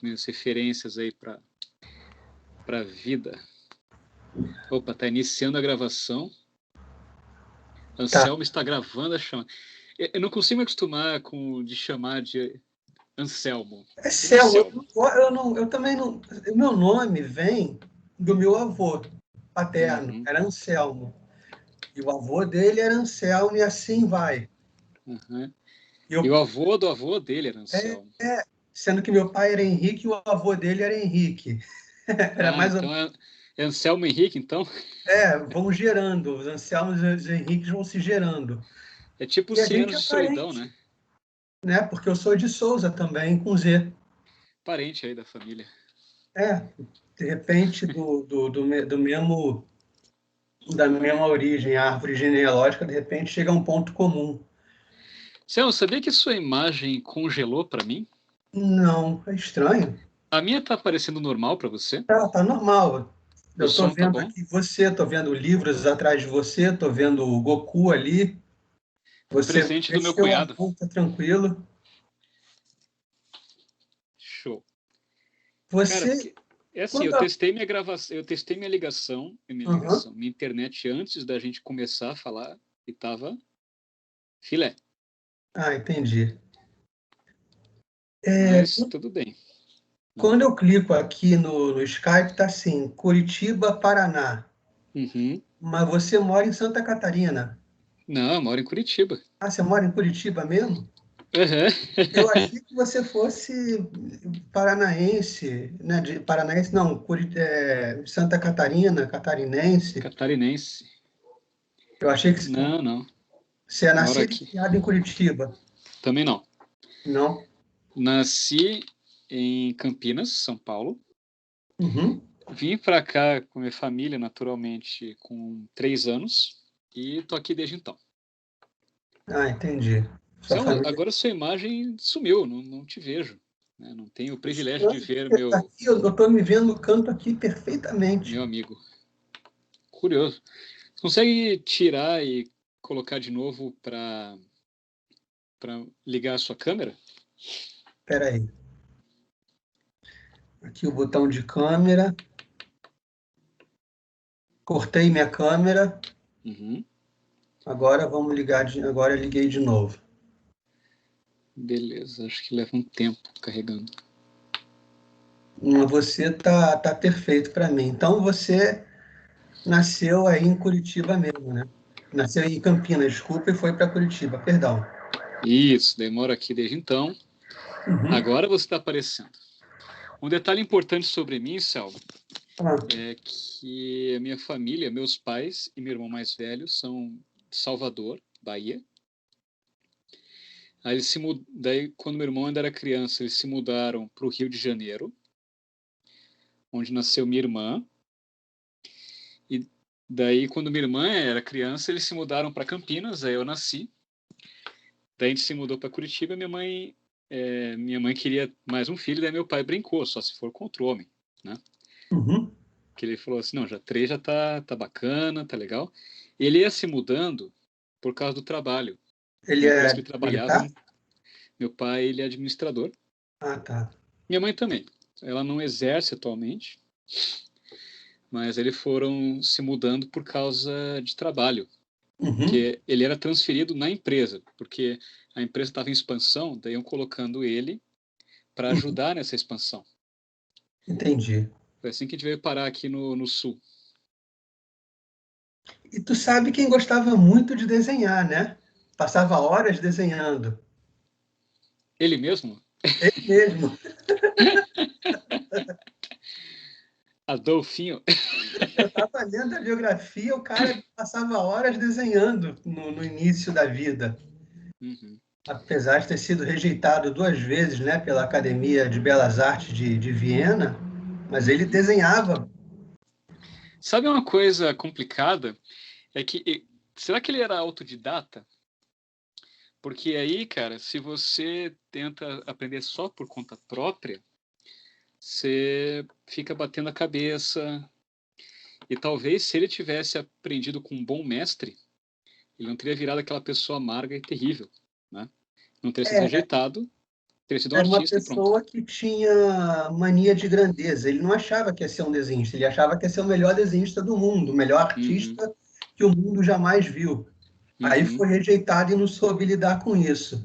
minhas referências aí para a vida. Opa, tá iniciando a gravação. Anselmo está gravando a chama. Eu não consigo me acostumar de chamar de Anselmo. É Selmo. Eu também não. O meu nome vem do meu avô paterno, era Anselmo. E o avô dele era Anselmo, e assim vai. E o avô do avô dele era Anselmo. Sendo que meu pai era Henrique e o avô dele era Henrique. Era mais então é Anselmo Henrique, então? Vão gerando. Os Anselmos e os Henriques vão se gerando. É tipo e os 100 anos de solidão, né? Porque eu sou de Souza também, com Z. Parente aí da família. De repente, da mesma origem, a árvore genealógica, de repente chega a um ponto comum. Selma, sabia que sua imagem congelou para mim? Não, é estranho. A minha tá parecendo normal para você? Tá normal. Eu estou vendo tá aqui você, estou vendo livros atrás de você, estou vendo o Goku ali. Você presente do meu cunhado. Tá tranquilo. Show. Você... Cara, porque, assim, eu testei minha gravação, eu testei minha ligação, minha internet antes da gente começar a falar e tava filé. Entendi. Mas tudo bem. Quando eu clico aqui no Skype, tá assim, Curitiba, Paraná. Mas você mora em Santa Catarina. Não, eu moro em Curitiba. Você mora em Curitiba mesmo? Eu achei que você fosse paranaense, né? Paranaense não, Santa Catarina, catarinense. Catarinense. Eu achei que Não. Você é nascido e criado em Curitiba. Também não. Não? Nasci em Campinas, São Paulo. Vim para cá com minha família, naturalmente, com 3 anos. E tô aqui desde então. Entendi. Agora sua imagem sumiu, não te vejo. Né? Não tenho o privilégio de ver meu... Aqui, eu estou me vendo no canto aqui perfeitamente. Meu amigo. Curioso. Você consegue tirar e colocar de novo para ligar a sua câmera? Espera aí. Aqui o botão de câmera. Cortei minha câmera. Agora vamos ligar. Agora eu liguei de novo. Beleza, acho que leva um tempo carregando. Você tá perfeito para mim. Então você nasceu aí em Curitiba mesmo, né? Nasceu em Campinas, desculpa, e foi para Curitiba, perdão. Isso, demora aqui desde então. Agora você está aparecendo. Um detalhe importante sobre mim, Selma, é que a minha família, meus pais e meu irmão mais velho são de Salvador, Bahia. Aí daí, quando meu irmão ainda era criança, eles se mudaram para o Rio de Janeiro, onde nasceu minha irmã. E daí, quando minha irmã era criança, eles se mudaram para Campinas, aí eu nasci. Daí a gente se mudou para Curitiba, minha mãe queria mais um filho, daí meu pai brincou, só se for contra o homem, né? Que ele falou assim, não, já 3 já tá bacana, tá legal. Ele ia se mudando por causa do trabalho. Ele é que ele trabalhava, militar? Meu pai, ele é administrador. Tá. Minha mãe também. Ela não exerce atualmente, mas eles foram se mudando por causa de trabalho. Porque ele era transferido na empresa, porque a empresa estava em expansão, daí iam colocando ele para ajudar nessa expansão. Entendi. Foi assim que a gente veio parar aqui no Sul. E tu sabe quem gostava muito de desenhar, né? Passava horas desenhando. Ele mesmo? Ele mesmo. Adolfinho. Eu estava lendo a biografia, o cara passava horas desenhando no início da vida. Apesar de ter sido rejeitado 2 vezes, né, pela Academia de Belas Artes de Viena, mas ele desenhava. Sabe uma coisa complicada? É que, será que ele era autodidata? Porque aí, cara, se você tenta aprender só por conta própria, você fica batendo a cabeça. E talvez se ele tivesse aprendido com um bom mestre, ele não teria virado aquela pessoa amarga e terrível, né? Não teria sido rejeitado, Teria sido um Era uma artista e pronto. pessoa que tinha mania de grandeza. Ele não achava que ia ser um desenhista, ele achava que ia ser o melhor desenhista do mundo, o melhor Uhum, artista que o mundo jamais viu. Aí uhum. foi rejeitado e não soube lidar com isso.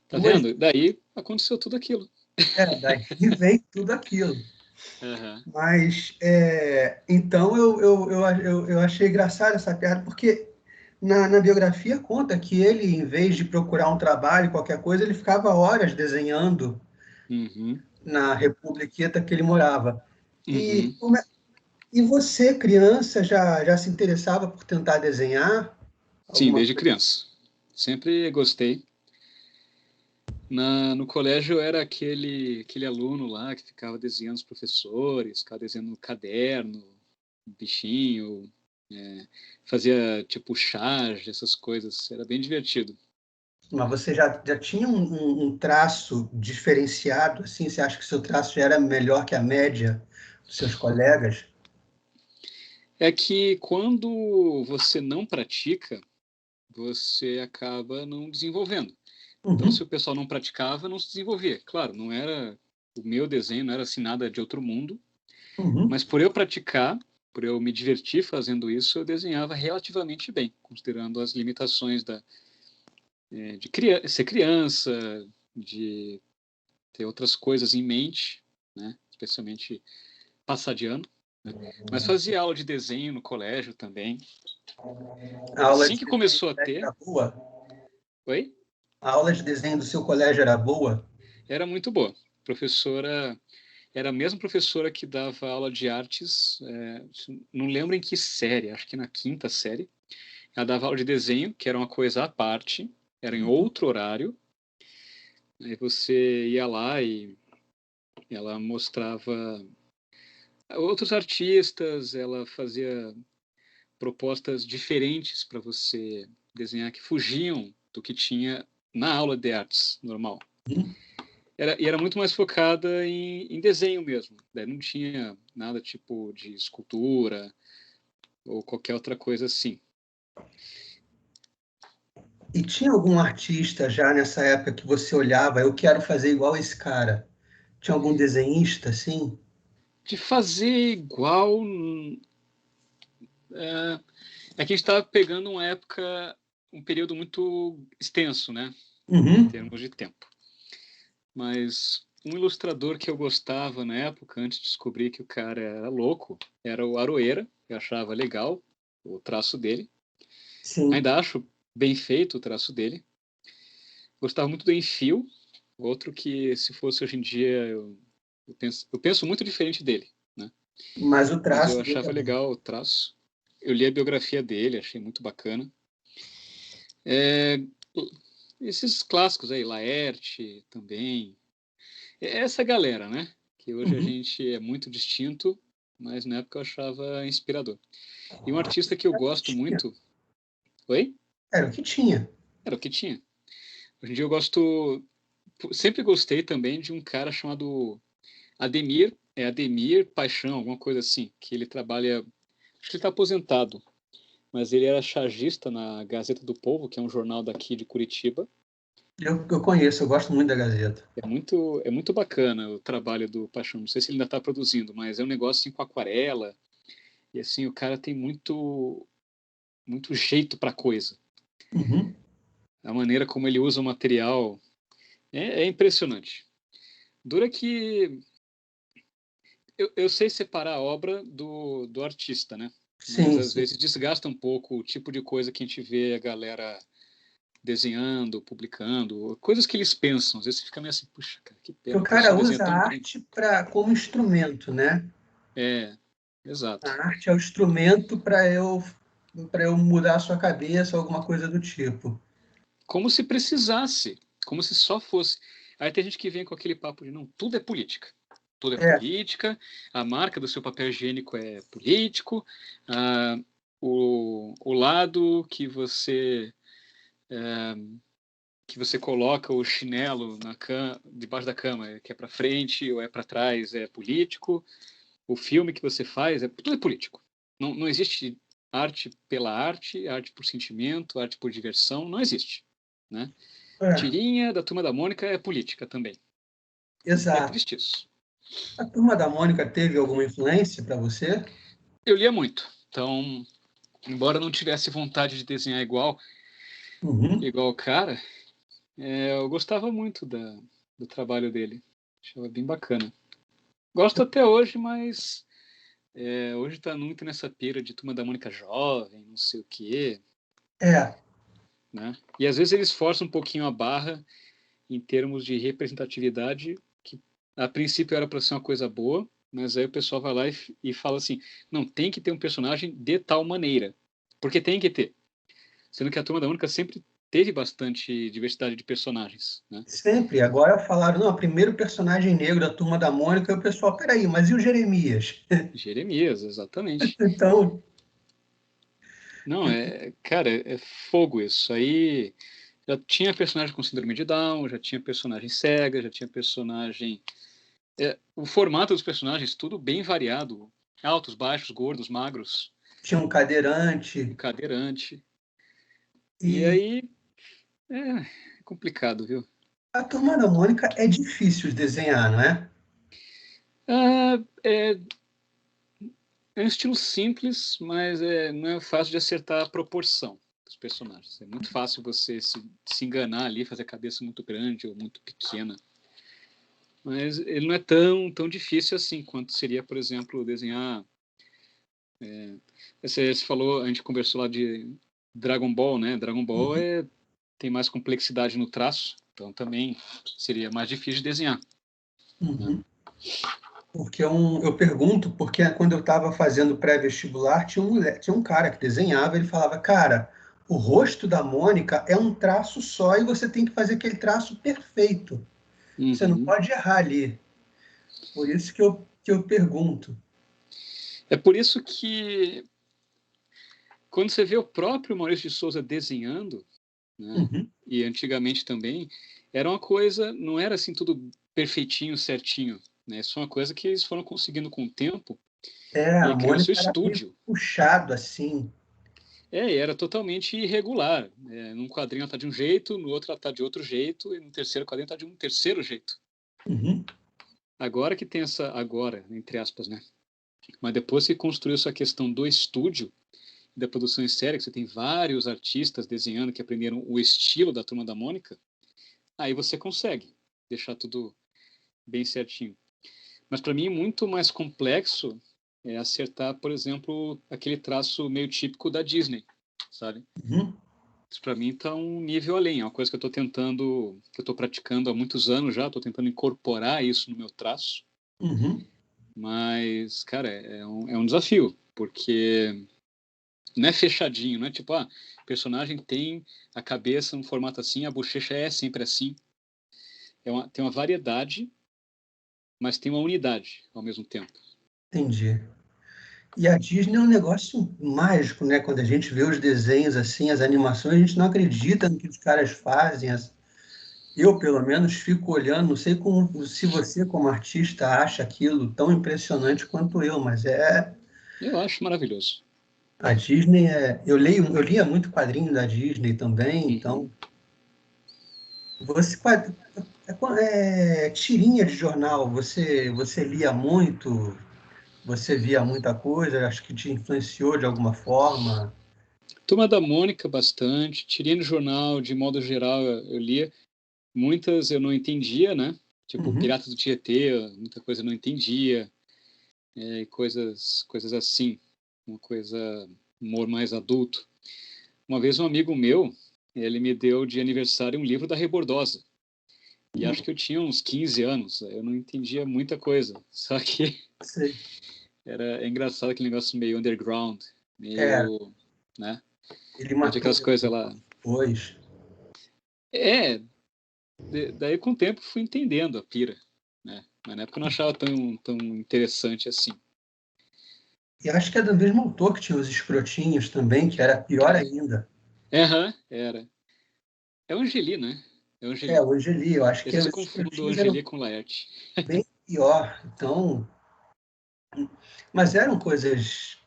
Tá O vendo? Daí aconteceu tudo aquilo. daí vem tudo aquilo. Uhum. Mas, então, eu achei engraçado essa piada, porque na biografia conta que ele, em vez de procurar um trabalho, qualquer coisa, ele ficava horas desenhando Uhum, na Republiqueta que ele morava. E, uhum. e você, criança, já se interessava por tentar desenhar Sim, alguma desde coisa? criança. Sempre gostei. No colégio eu era aquele aluno lá que ficava desenhando os professores, ficava desenhando no caderno, bichinho, é, fazia tipo charge, essas coisas. Era bem divertido. Mas você já tinha um traço diferenciado, assim? Você acha que seu traço já era melhor que a média dos seus colegas? É que quando você não pratica, você acaba não desenvolvendo. Então, se Uhum, o pessoal não praticava, não se desenvolvia. Claro, não era o meu desenho, não era assim nada de outro mundo, uhum. mas por eu praticar, por eu me divertir fazendo isso, eu desenhava relativamente bem, considerando as limitações de ser criança, de ter outras coisas em mente, né? Especialmente passar de ano. Né? Mas fazia aula de desenho no colégio também. A aula Assim de que desenho do começou a colégio ter, era boa? oi? A aula de desenho do seu colégio era boa? Era muito boa. Professora era a mesma professora que dava aula de artes, não lembro em que série, acho que na quinta série. Ela dava aula de desenho, que era uma coisa à parte, era em outro horário. Aí você ia lá e ela mostrava outros artistas, ela fazia propostas diferentes para você desenhar que fugiam do que tinha na aula de artes normal. Uhum. E era muito mais focada em desenho mesmo. Daí não tinha nada tipo de escultura ou qualquer outra coisa assim. E tinha algum artista já nessa época que você olhava, eu quero fazer igual esse cara? Tinha algum desenhista assim? De fazer igual. É, é que a gente estava pegando uma época, um período muito extenso, né? Em Uhum. termos de tempo. Mas um ilustrador que eu gostava na época, antes de descobrir que o cara era louco, era o Aroeira. Eu achava legal o traço dele. Sim. Ainda acho bem feito o traço dele. Gostava muito do Enfio, outro que, se fosse hoje em dia, eu penso muito diferente dele, né? Mas o Mas eu traço dele é achava bom. legal o traço. Eu li a biografia dele, achei muito bacana. É, esses clássicos aí, Laerte também. É essa galera, né? Que hoje a Uhum. gente é muito distinto, mas na época eu achava inspirador. E um artista que eu Era o que gosto tinha. muito. Oi? Era o que tinha. Era o que tinha. Hoje em dia eu gosto. Sempre gostei também de um cara chamado Ademir. É Ademir Paixão, alguma coisa assim. Que ele trabalha. Acho que ele está aposentado. Mas ele era chargista na Gazeta do Povo, que é um jornal daqui de Curitiba. Eu conheço, eu gosto muito da Gazeta. É muito bacana o trabalho do Paixão. Não sei se ele ainda está produzindo, mas é um negócio assim, com aquarela. E assim, o cara tem muito jeito para coisa. Uhum. A maneira como ele usa o material é impressionante. Dura que eu sei separar a obra do artista, né? Mas Sim, às sim. vezes desgasta um pouco o tipo de coisa que a gente vê a galera desenhando, publicando, coisas que eles pensam. Às vezes você fica meio assim, puxa, cara, que Porque pena, o a cara pessoa desenha usa tão a bem. arte como instrumento, né? É, exato. A arte é o instrumento para eu mudar a sua cabeça, alguma coisa do tipo. Como se precisasse, como se só fosse. Aí tem gente que vem com aquele papo de não, tudo é política. Tudo é É, política, a marca do seu papel higiênico é político, o lado que você coloca o chinelo debaixo da cama, que é para frente ou é para trás, é político. O filme que você faz, tudo é político. Não existe arte pela arte, arte por sentimento, arte por diversão, não existe, né? é. Tirinha da Turma da Mônica é política também. Exato. É triste isso. A Turma da Mônica teve alguma influência para você? Eu lia muito. Então, embora não tivesse vontade de desenhar igual o cara, eu gostava muito do trabalho dele. Achava bem bacana. Gosto até hoje, mas hoje está muito nessa pira de Turma da Mônica jovem, não sei o quê. Né? E às vezes eles forçam um pouquinho a barra em termos de representatividade, que a princípio era para ser uma coisa boa, mas aí o pessoal vai lá e fala assim, não, tem que ter um personagem de tal maneira, porque tem que ter. Sendo que a Turma da Mônica sempre teve bastante diversidade de personagens, né? Sempre. Agora falaram, não, o primeiro personagem negro da Turma da Mônica, e o pessoal, peraí, mas e o Jeremias? Jeremias, exatamente. Então... Não, cara, é fogo isso. Aí já tinha personagem com síndrome de Down, já tinha personagem cega, já tinha personagem... o formato dos personagens, tudo bem variado. Altos, baixos, gordos, magros. Tinha um cadeirante. Um cadeirante. E aí, é complicado, viu? A Turma da Mônica é difícil de desenhar, não é? É um estilo simples, mas não é fácil de acertar a proporção dos personagens. É muito fácil você se enganar ali, fazer a cabeça muito grande ou muito pequena. Mas ele não é tão difícil assim quanto seria, por exemplo, desenhar... Você falou, a gente conversou lá de Dragon Ball, né? Dragon Ball tem mais complexidade no traço, então também seria mais difícil de desenhar. Né? Porque eu pergunto, porque quando eu estava fazendo pré-vestibular, tinha um cara que desenhava, ele falava, cara, o rosto da Mônica é um traço só e você tem que fazer aquele traço perfeito. Você não pode errar ali. Por isso que eu pergunto. É por isso que quando você vê o próprio Maurício de Souza desenhando, né, e antigamente também, era uma coisa, não era assim tudo perfeitinho, certinho. Né? Isso é uma coisa que eles foram conseguindo com o tempo. A E criou seu Mônica era meio estúdio. puxado assim. Era totalmente irregular. Num quadrinho ela está de um jeito, no outro ela está de outro jeito, e no terceiro quadrinho está de um terceiro jeito. Agora que tem agora, entre aspas, né? Mas depois que construiu essa questão do estúdio, da produção em série, que você tem vários artistas desenhando que aprenderam o estilo da Turma da Mônica, aí você consegue deixar tudo bem certinho. Mas para mim, muito mais complexo é acertar, por exemplo, aquele traço meio típico da Disney, sabe? Isso para mim está um nível além. É uma coisa que eu estou tentando, que eu estou praticando há muitos anos já, estou tentando incorporar isso no meu traço. Mas, cara, é um desafio, porque não é fechadinho, não é tipo, o personagem tem a cabeça no formato assim, a bochecha é sempre assim. Tem uma variedade, mas tem uma unidade ao mesmo tempo. Entendi. E a Disney é um negócio mágico, né? Quando a gente vê os desenhos assim, as animações, a gente não acredita no que os caras fazem. Eu, pelo menos, fico olhando, não sei se você, como artista, acha aquilo tão impressionante quanto eu, mas Eu acho maravilhoso. a Disney eu lia muito quadrinho da Disney também, então tirinha de jornal, você lia muito, você via muita coisa, acho que te influenciou de alguma forma. Turma da Mônica bastante, tirinha no jornal, de modo geral eu lia. Muitas eu não entendia, né? Tipo, Piratas do Tietê, muita coisa eu não entendia. Coisas assim, humor mais adulto. Uma vez um amigo meu, ele me deu de aniversário um livro da Rebordosa. E acho que eu tinha uns 15 anos, eu não entendia muita coisa. Só que é engraçado aquele negócio meio underground, meio, né? Ele matou aquelas coisas lá. Pois. Daí com o tempo fui entendendo a pira, né? Mas na época eu não achava tão interessante assim. E acho que é do mesmo autor que tinha os escrotinhos também, que era pior ainda. Era. É o Angeli, né? O Angeli, eu acho Às que vezes os eu confundo o escrotinhos Angeli eram com o Laerte. bem pior. Então, mas eram coisas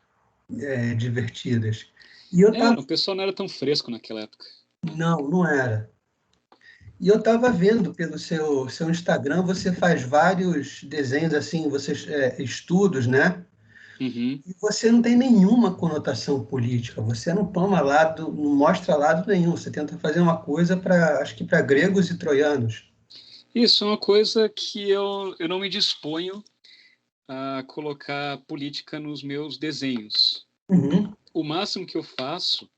divertidas. E eu tava... O pessoal não era tão fresco naquela época. Não era. E eu estava vendo pelo seu Instagram, você faz vários desenhos assim, você estudos, né? Uhum. E você não tem nenhuma conotação política, você não toma lado, não mostra lado nenhum, você tenta fazer uma coisa para, acho que para gregos e troianos. Isso é uma coisa que eu não me disponho a colocar política nos meus desenhos. Uhum. O máximo que eu faço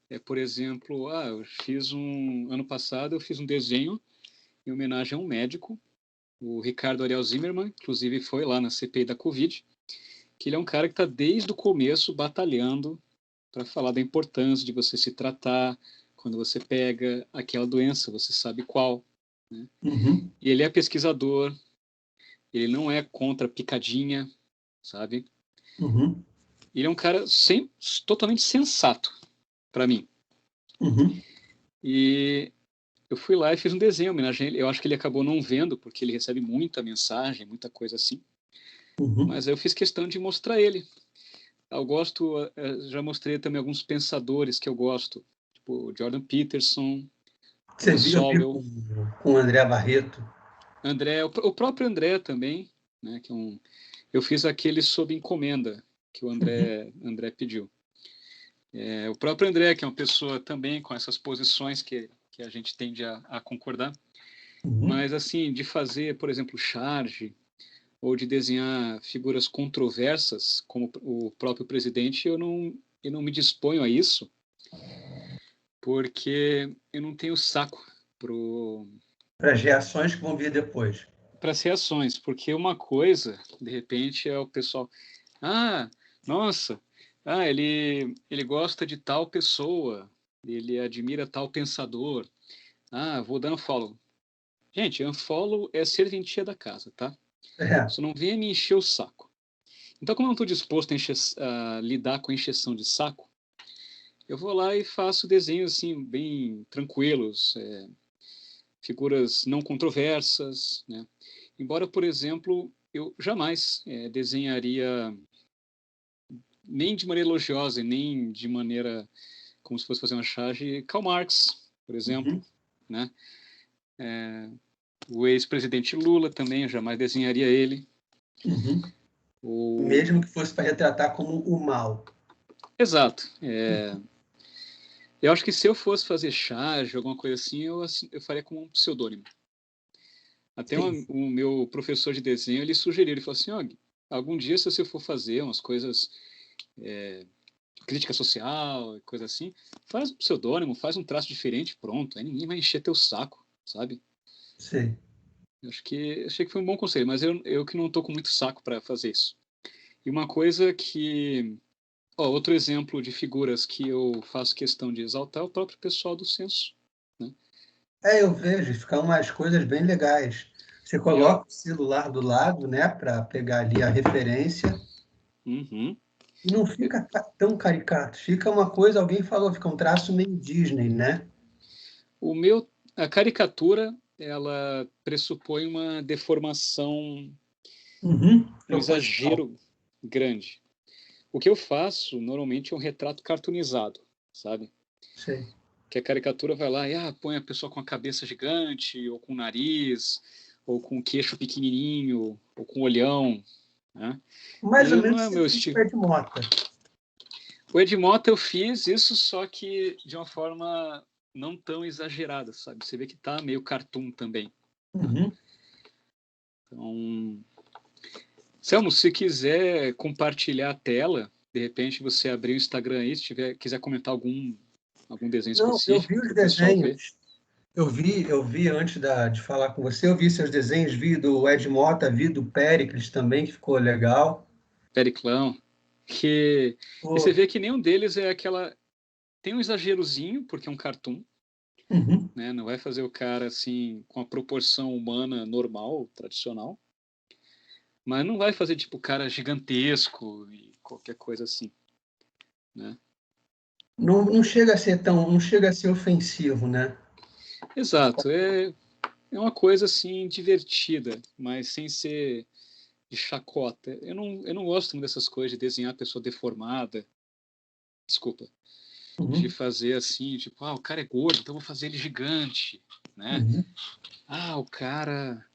é, por exemplo, ano passado eu fiz um desenho em homenagem a um médico, o Ricardo Ariel Zimmermann, inclusive foi lá na CPI da Covid, que ele é um cara que está desde o começo batalhando para falar da importância de você se tratar quando você pega aquela doença, você sabe qual, né? Uhum. E ele é pesquisador, ele não é contra picadinha, sabe? Uhum. Ele é um cara totalmente sensato para mim. Uhum. E eu fui lá e fiz um desenho em homenagem a ele. Eu acho que ele acabou não vendo, porque ele recebe muita mensagem, muita coisa assim. Uhum. Mas eu fiz questão de mostrar ele. Eu gosto, já mostrei também alguns pensadores que eu gosto, tipo Jordan Peterson, Você viu, eu vi Sowell, com o André Barreto. André, o próprio André também, né? Eu fiz aquele sob encomenda que o Uhum. André pediu. O próprio André, que é uma pessoa também com essas posições que a gente tende a concordar, Uhum. mas assim, de fazer, por exemplo, charge, ou de desenhar figuras controversas, como o próprio presidente, eu não me disponho a isso, porque eu não tenho saco Para as reações que vão vir depois. para as reações, porque uma coisa, de repente, é o pessoal, ah, nossa, ele gosta de tal pessoa, ele admira tal pensador, vou dar um follow. Gente, unfollow é serventia da casa, tá? É. Você não venha me encher o saco. Então, como eu não estou disposto a lidar com encheção de saco, eu vou lá e faço desenhos assim, bem tranquilos, figuras não controversas, né? Embora, por exemplo, eu jamais desenharia nem de maneira elogiosa e nem de maneira como se fosse fazer uma charge Karl Marx, por exemplo, Uhum. né? O ex-presidente Lula também, eu jamais desenharia ele. Uhum. O... Mesmo que fosse para retratar como o mal. Exato. Eu acho que se eu fosse fazer charge, alguma coisa assim, eu faria como um pseudônimo. Até Sim. o meu professor de desenho, ele sugeriu, ele falou assim, algum dia se você for fazer umas coisas, crítica social, coisa assim, faz um pseudônimo, faz um traço diferente, pronto, aí ninguém vai encher teu saco, sabe? Sim. Achei que foi um bom conselho, mas eu que não tô com muito saco para fazer isso. E uma coisa outro exemplo de figuras que eu faço questão de exaltar é o próprio pessoal do censo, né? Eu vejo, ficam umas coisas bem legais. Você Eu, coloca o celular do lado, né, para pegar ali a referência, uhum. e não fica tão caricato. Fica uma coisa, alguém falou, fica um traço meio Disney, né? O meu, a caricatura, ela pressupõe uma deformação, Uhum. um Proposital. exagero grande. O que eu faço normalmente é um retrato cartoonizado, sabe? Sei. Que a caricatura vai lá e põe a pessoa com a cabeça gigante, ou com o nariz, ou com o queixo pequenininho, ou com o olhão, né? Mais ou E não menos é o você meu fez com estilo. o Ed Mota. O Ed Mota eu fiz isso, só que de uma forma não tão exagerada, sabe? Você vê que tá meio cartoon também, né? Uhum. Então, Selmo, se quiser compartilhar a tela, de repente você abrir o Instagram aí, quiser comentar algum desenho Não, eu vi específico para os o pessoal ver. desenhos. Eu vi antes de falar com você, eu vi seus desenhos, vi do Ed Mota, vi do Péricles também, que ficou legal. Periclão, e você Pô, vê que nenhum deles é aquela. Tem um exagerozinho, porque é um cartoon, uhum. né? Não vai fazer o cara assim com a proporção humana normal, tradicional, mas não vai fazer tipo o cara gigantesco e qualquer coisa assim, né? Não, não chega a ser tão, não chega a ser ofensivo, né? Exato, é uma coisa assim divertida, mas sem ser de chacota. Eu não gosto muito dessas coisas de desenhar a pessoa deformada, desculpa, de Uhum. fazer assim, tipo, o cara é gordo, então eu vou fazer ele gigante. né? O cara,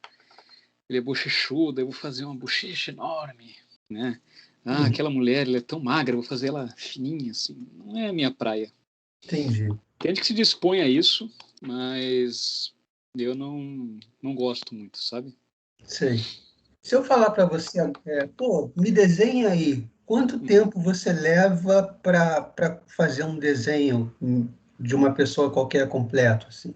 ele é bochechudo, eu vou fazer uma bochecha enorme, né? Aquela mulher, ela é tão magra, eu vou fazer ela fininha, assim. Não é a minha praia. Entendi. Tem gente que se dispõe a isso, mas eu não gosto muito, sabe? Sei. Se eu falar para você, me desenha aí, quanto tempo você leva para fazer um desenho de uma pessoa qualquer completo, assim?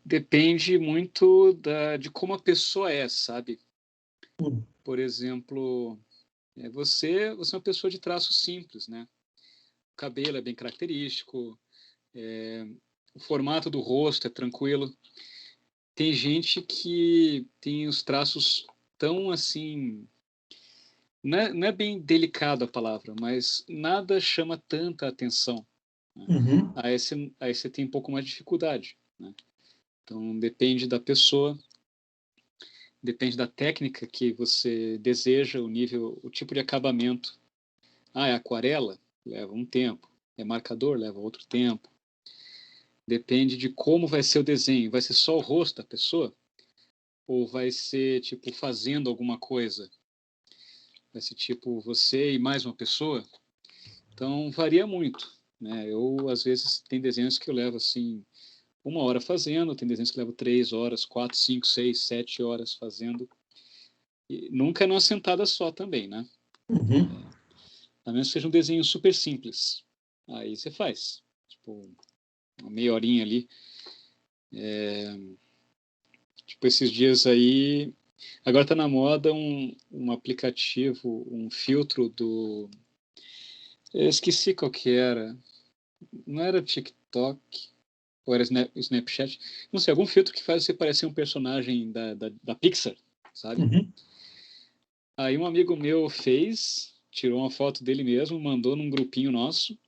Depende muito de como a pessoa é, sabe? Hum. Por exemplo, você é uma pessoa de traços simples, né? O cabelo é bem característico, o formato do rosto é tranquilo. Tem gente que tem os traços tão assim, não é bem delicado a palavra, mas nada chama tanta atenção, né? Aí você tem um pouco mais de dificuldade, né? Então depende da pessoa, depende da técnica que você deseja, o nível, o tipo de acabamento. É aquarela? Leva um tempo. É marcador? Leva outro tempo. Depende de como vai ser o desenho. Vai ser só o rosto da pessoa? Ou vai ser, tipo, fazendo alguma coisa? Vai ser, tipo, você e mais uma pessoa? Então, varia muito, né? Eu, às vezes, tem desenhos que eu levo, assim, 1 hora fazendo, tem desenhos que eu levo 3 horas, 4, 5, 6, 7 horas fazendo. E nunca numa sentada só também, né? A menos que seja um desenho super simples. Aí você faz. Tipo, uma meia horinha ali. Tipo, esses dias aí. Agora tá na moda um aplicativo, um filtro do. Eu esqueci qual que era. Não era TikTok, ou era Snapchat. Não sei, algum filtro que faz você parecer um personagem da Pixar, sabe? Aí um amigo meu fez, tirou uma foto dele mesmo, mandou num grupinho nosso.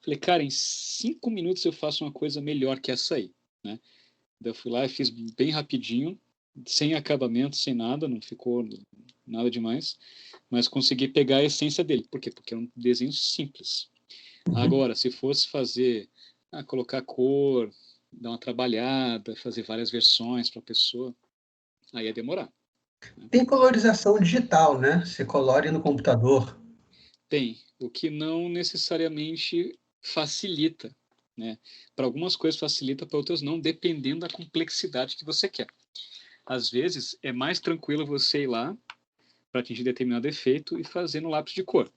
Falei, cara, em 5 minutos eu faço uma coisa melhor que essa aí, né? Daí eu fui lá e fiz bem rapidinho, sem acabamento, sem nada, não ficou nada demais, mas consegui pegar a essência dele. Por quê? Porque é um desenho simples. Agora, se fosse fazer, colocar cor, dar uma trabalhada, fazer várias versões para a pessoa, aí ia demorar. Tem colorização digital, né? Você colore no computador. Tem, o que não necessariamente facilita, né? Para algumas coisas facilita, para outras não, dependendo da complexidade que você quer. Às vezes é mais tranquilo você ir lá para atingir determinado efeito e fazer no lápis de cor.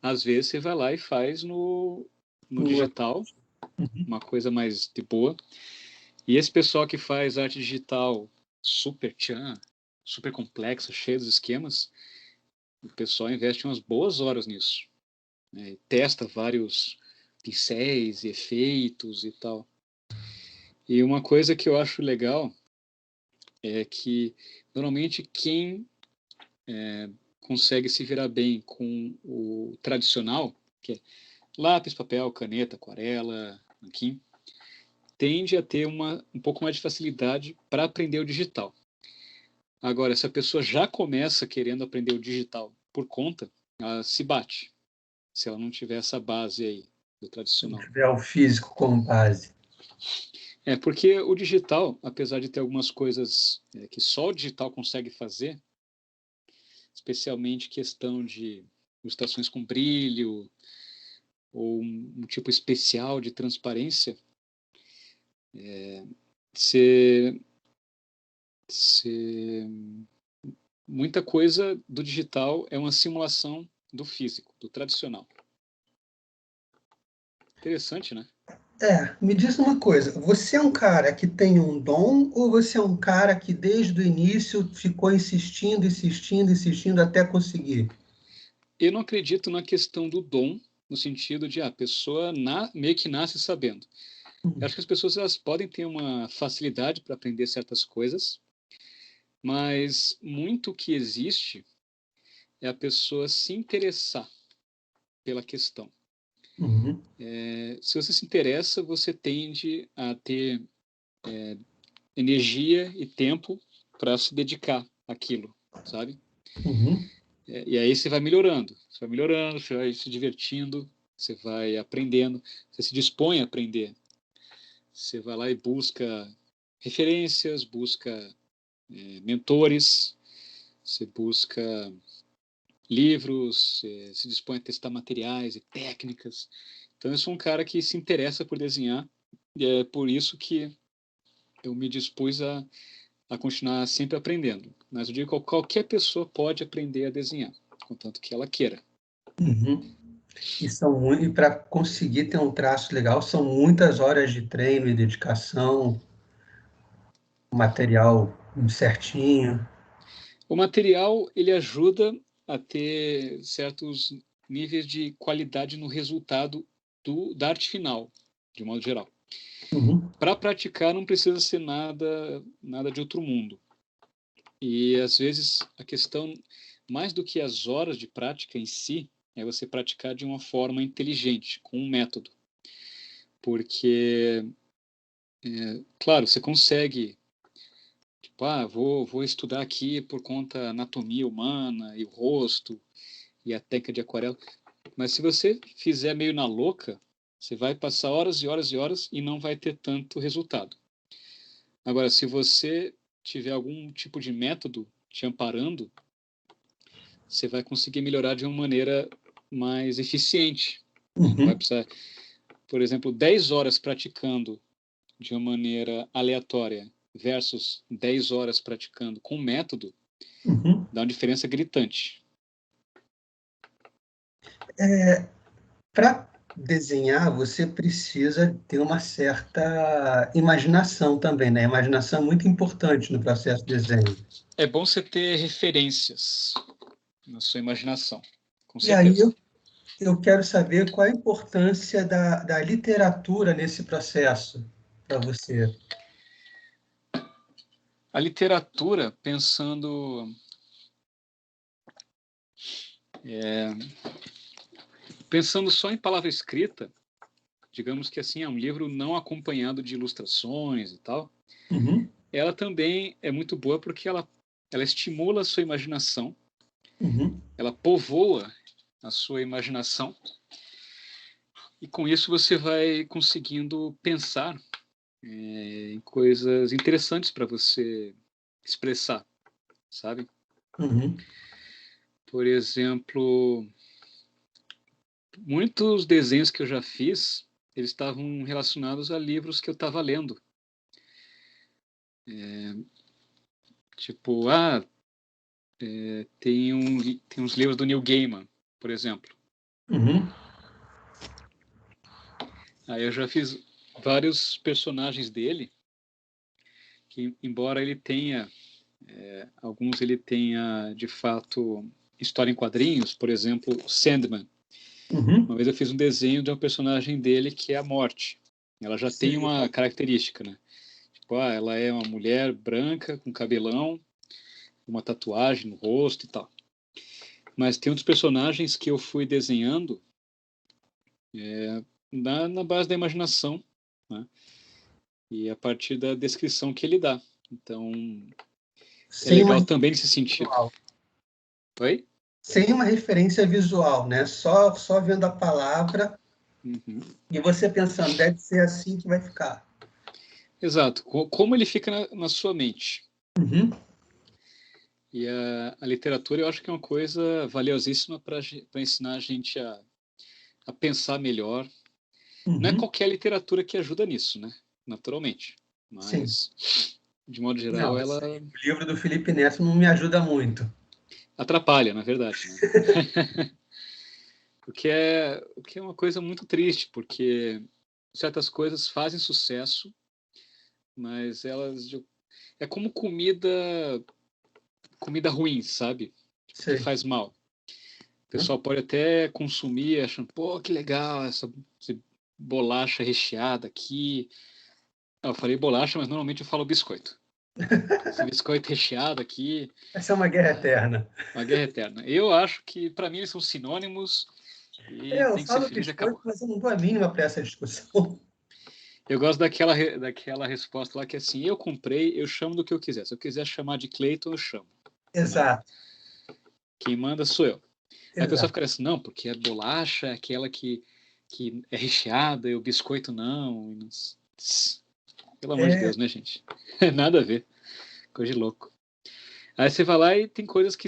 Às vezes você vai lá e faz no digital, uma coisa mais de boa. E esse pessoal que faz arte digital super super complexa, cheia dos esquemas, o pessoal investe umas boas horas nisso, né? E testa vários pincéis e efeitos e tal. E uma coisa que eu acho legal é que normalmente quem consegue se virar bem com o tradicional, que é lápis, papel, caneta, aquarela, nanquim, tende a ter um pouco mais de facilidade para aprender o digital. Agora, se a pessoa já começa querendo aprender o digital por conta, ela se bate, se ela não tiver essa base aí do tradicional. Se tiver o físico como base. Porque o digital, apesar de ter algumas coisas que só o digital consegue fazer, especialmente questão de ilustrações com brilho, ou um tipo especial de transparência, muita coisa do digital é uma simulação do físico, do tradicional. Interessante, né? Me diz uma coisa, você é um cara que tem um dom ou você é um cara que desde o início ficou insistindo, insistindo, insistindo até conseguir? Eu não acredito na questão do dom, no sentido de a pessoa meio que nasce sabendo. Eu acho que as pessoas elas podem ter uma facilidade para aprender certas coisas, mas muito que existe é a pessoa se interessar pela questão. Se você se interessa, você tende a ter energia e tempo para se dedicar àquilo, sabe? E aí você vai melhorando, você vai se divertindo. Você vai aprendendo, você se dispõe a aprender. Você vai lá e busca referências, busca mentores, você busca livros, se dispõe a testar materiais e técnicas. Então, eu sou um cara que se interessa por desenhar, e é por isso que eu me dispus a continuar sempre aprendendo. Mas eu digo que qualquer pessoa pode aprender a desenhar, contanto que ela queira. Uhum. E para conseguir ter um traço legal, são muitas horas de treino e dedicação, material certinho. O material, ele ajuda a ter certos níveis de qualidade no resultado da arte final, de modo geral. Uhum. Para praticar não precisa ser nada de outro mundo. E às vezes a questão, mais do que as horas de prática em si, é você praticar de uma forma inteligente, com um método. Porque, claro, você consegue, tipo, vou estudar aqui por conta da anatomia humana e o rosto e a técnica de aquarela. Mas se você fizer meio na louca, você vai passar horas e horas e horas e não vai ter tanto resultado. Agora, se você tiver algum tipo de método te amparando, você vai conseguir melhorar de uma maneira mais eficiente. Não vai precisar, por exemplo, 10 horas praticando de uma maneira aleatória versus 10 horas praticando com método, dá uma diferença gritante. Para desenhar, você precisa ter uma certa imaginação também, né? A imaginação é muito importante no processo de desenho. É bom você ter referências na sua imaginação, com E aí certeza. eu quero saber qual a importância da literatura nesse processo para você. A literatura, pensando só em palavra escrita, digamos que assim, é um livro não acompanhado de ilustrações e tal, ela também é muito boa porque ela estimula a sua imaginação, ela povoa a sua imaginação, e com isso você vai conseguindo pensar em coisas interessantes para você expressar, sabe? Por exemplo, muitos desenhos que eu já fiz, eles estavam relacionados a livros que eu estava lendo. Tipo, tem uns livros do Neil Gaiman, por exemplo. Aí eu já fiz vários personagens dele, que embora ele tenha, alguns ele tenha, de fato, história em quadrinhos, por exemplo, Sandman. Uma vez eu fiz um desenho de uma personagem dele que é a Morte. Ela já tem uma característica, né? Tipo, ela é uma mulher branca, com cabelão, uma tatuagem no rosto e tal. Mas tem outros personagens que eu fui desenhando na base da imaginação, né? E a partir da descrição que ele dá. Então, é legal também nesse sentido. Oi? Sem uma referência visual, né? Só vendo a palavra e você pensando, deve ser assim que vai ficar. Exato. Como ele fica na sua mente. E a literatura eu acho que é uma coisa valiosíssima para ensinar a gente a pensar melhor. Não é qualquer literatura que ajuda nisso, né? Naturalmente. Mas, de modo geral, não, ela... O livro do Felipe Neto não me ajuda muito. Atrapalha, na verdade, né? o que é uma coisa muito triste, porque certas coisas fazem sucesso, mas elas... É como comida ruim, sabe? Que faz mal. O pessoal pode até consumir achando, pô, que legal, essa bolacha recheada aqui. Eu falei bolacha, mas normalmente eu falo biscoito. Esse biscoito recheado aqui. Essa é uma guerra eterna. Uma guerra eterna. Eu acho que, para mim, eles são sinônimos e Eu tem que ser falo feliz e acabou. biscoito, mas eu não dou a mínima para essa discussão. Eu gosto daquela resposta lá que é assim, eu comprei, eu chamo do que eu quiser. Se eu quiser chamar de Cleiton, eu chamo. Exato. Quem manda sou eu. Aí a pessoa Exato. fica assim, não, porque a bolacha é aquela que que é recheada e o biscoito não. Pelo amor de Deus, né, gente? Nada a ver. Coisa de louco. Aí você vai lá e tem coisas que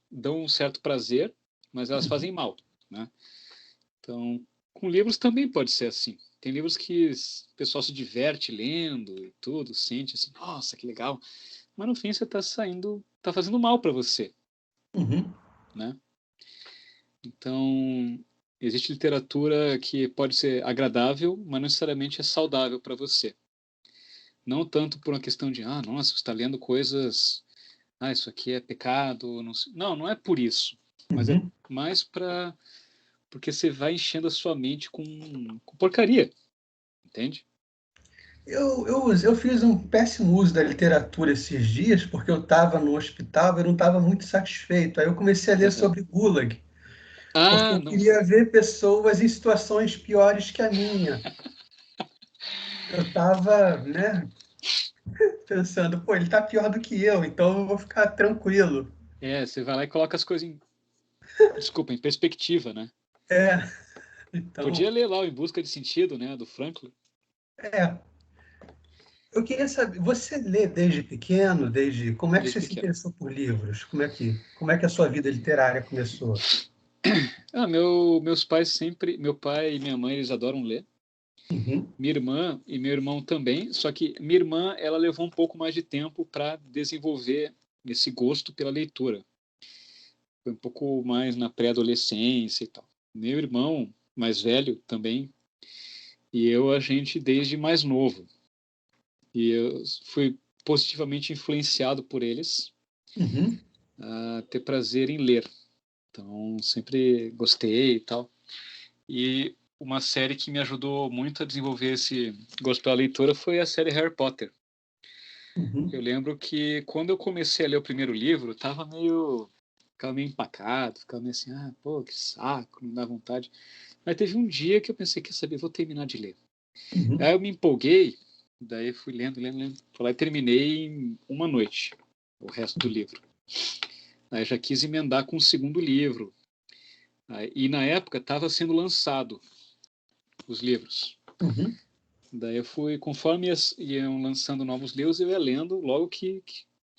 dão um certo prazer, mas elas fazem mal, né? Então, com livros também pode ser assim. Tem livros que o pessoal se diverte lendo e tudo, sente assim, nossa, que legal. Mas no fim você tá fazendo mal para você, né? Então, existe literatura que pode ser agradável, mas não necessariamente é saudável para você. Não tanto por uma questão de, nossa, você está lendo coisas, isso aqui é pecado. Não é por isso. Mas é mais porque você vai enchendo a sua mente com porcaria, entende? Eu fiz um péssimo uso da literatura esses dias, porque eu estava no hospital e eu não estava muito satisfeito. Aí eu comecei a ler sobre Gulag, porque eu Não. queria ver pessoas em situações piores que a minha. Eu estava, né, pensando, pô, ele está pior do que eu, então eu vou ficar tranquilo. Você vai lá e coloca as coisas em perspectiva, né? Então, Podia ler lá o Em Busca de Sentido, né, do Franklin. é. Eu queria saber, você lê desde pequeno, como é que Desde você se pequeno. interessou por livros? Como é que a sua vida literária começou? Meus pais sempre, meu pai e minha mãe, eles adoram ler. Minha irmã e meu irmão também, só que minha irmã, ela levou um pouco mais de tempo para desenvolver esse gosto pela leitura. Foi um pouco mais na pré-adolescência e tal. Meu irmão, mais velho também, e a gente desde mais novo. E eu fui positivamente influenciado por eles a ter prazer em ler. Então, sempre gostei e tal. E uma série que me ajudou muito a desenvolver esse gosto pela leitura foi a série Harry Potter. Eu lembro que quando eu comecei a ler o primeiro livro, ficava meio empacado, ficava meio assim, pô, que saco, não dá vontade. Mas teve um dia que eu pensei, quer saber, vou terminar de ler. Aí eu me empolguei, daí fui lendo, fui lá e terminei em uma noite, o resto do livro. Aí já quis emendar com o segundo livro. E na época estava sendo lançado os livros. Daí eu fui, conforme iam lançando novos livros, eu ia lendo logo que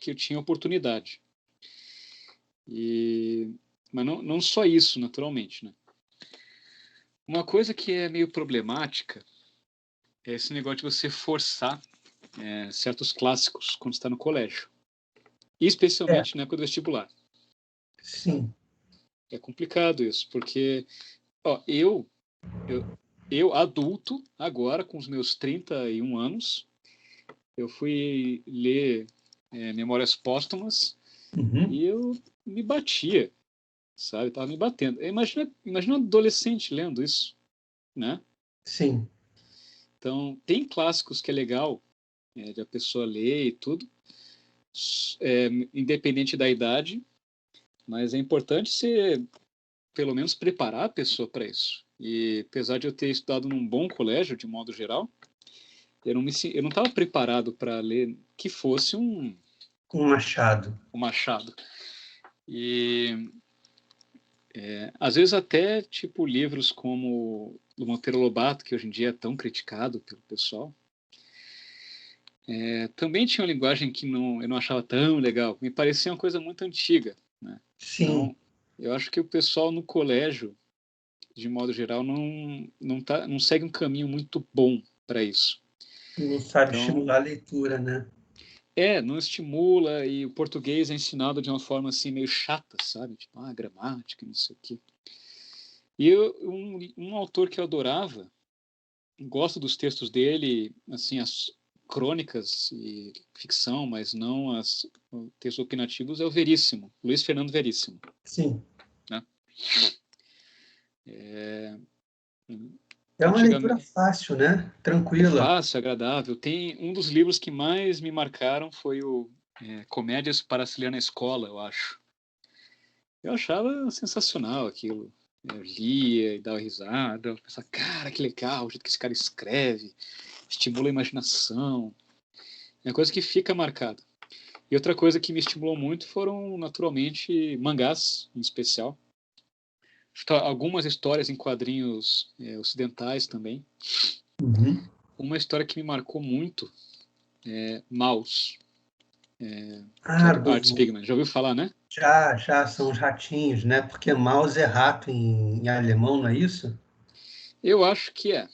eu tinha oportunidade. Mas não só isso, naturalmente, né? Uma coisa que é meio problemática é esse negócio de você forçar certos clássicos quando está no colégio. Especialmente na época do vestibular. Sim. É complicado isso, porque eu adulto, agora, com os meus 31 anos, eu fui ler Memórias Póstumas e eu me batia, sabe? Tava me batendo. Imagina um adolescente lendo isso, né? Sim. Então, tem clássicos que é legal de a pessoa ler e tudo, independente da idade, mas é importante você, pelo menos, preparar a pessoa para isso. E apesar de eu ter estudado num bom colégio, de modo geral, eu não estava preparado para ler que fosse um Machado. Machado. E às vezes até tipo livros como do Monteiro Lobato, que hoje em dia é tão criticado pelo pessoal, também tinha uma linguagem que eu não achava tão legal. Me parecia uma coisa muito antiga, né? Sim. Então, eu acho que o pessoal no colégio, de modo geral, não segue um caminho muito bom para isso. Não sabe Então, estimular a leitura, né? não estimula, e o português é ensinado de uma forma assim meio chata, sabe? Tipo, gramática, não sei o quê. E um autor que eu adorava, gosto dos textos dele, assim, as crônicas e ficção, mas não os textos opinativos, é o Veríssimo, Luiz Fernando Veríssimo. Sim. Né? É uma leitura fácil, né? Tranquila. Fácil, agradável. Tem um dos livros que mais me marcaram foi o Comédias para se ler na escola, eu acho. Eu achava sensacional aquilo. Eu lia e dava risada. Eu pensava, cara, que legal o jeito que esse cara escreve. Estimula a imaginação. É uma coisa que fica marcada. E outra coisa que me estimulou muito foram, naturalmente, mangás, em especial. algumas histórias em quadrinhos ocidentais também. Uhum. Uma história que me marcou muito é Maus, do Art Spiegelman. Já ouviu falar, né? Já são os ratinhos, né? Porque mouse é rato em alemão, não é isso? Eu acho que é.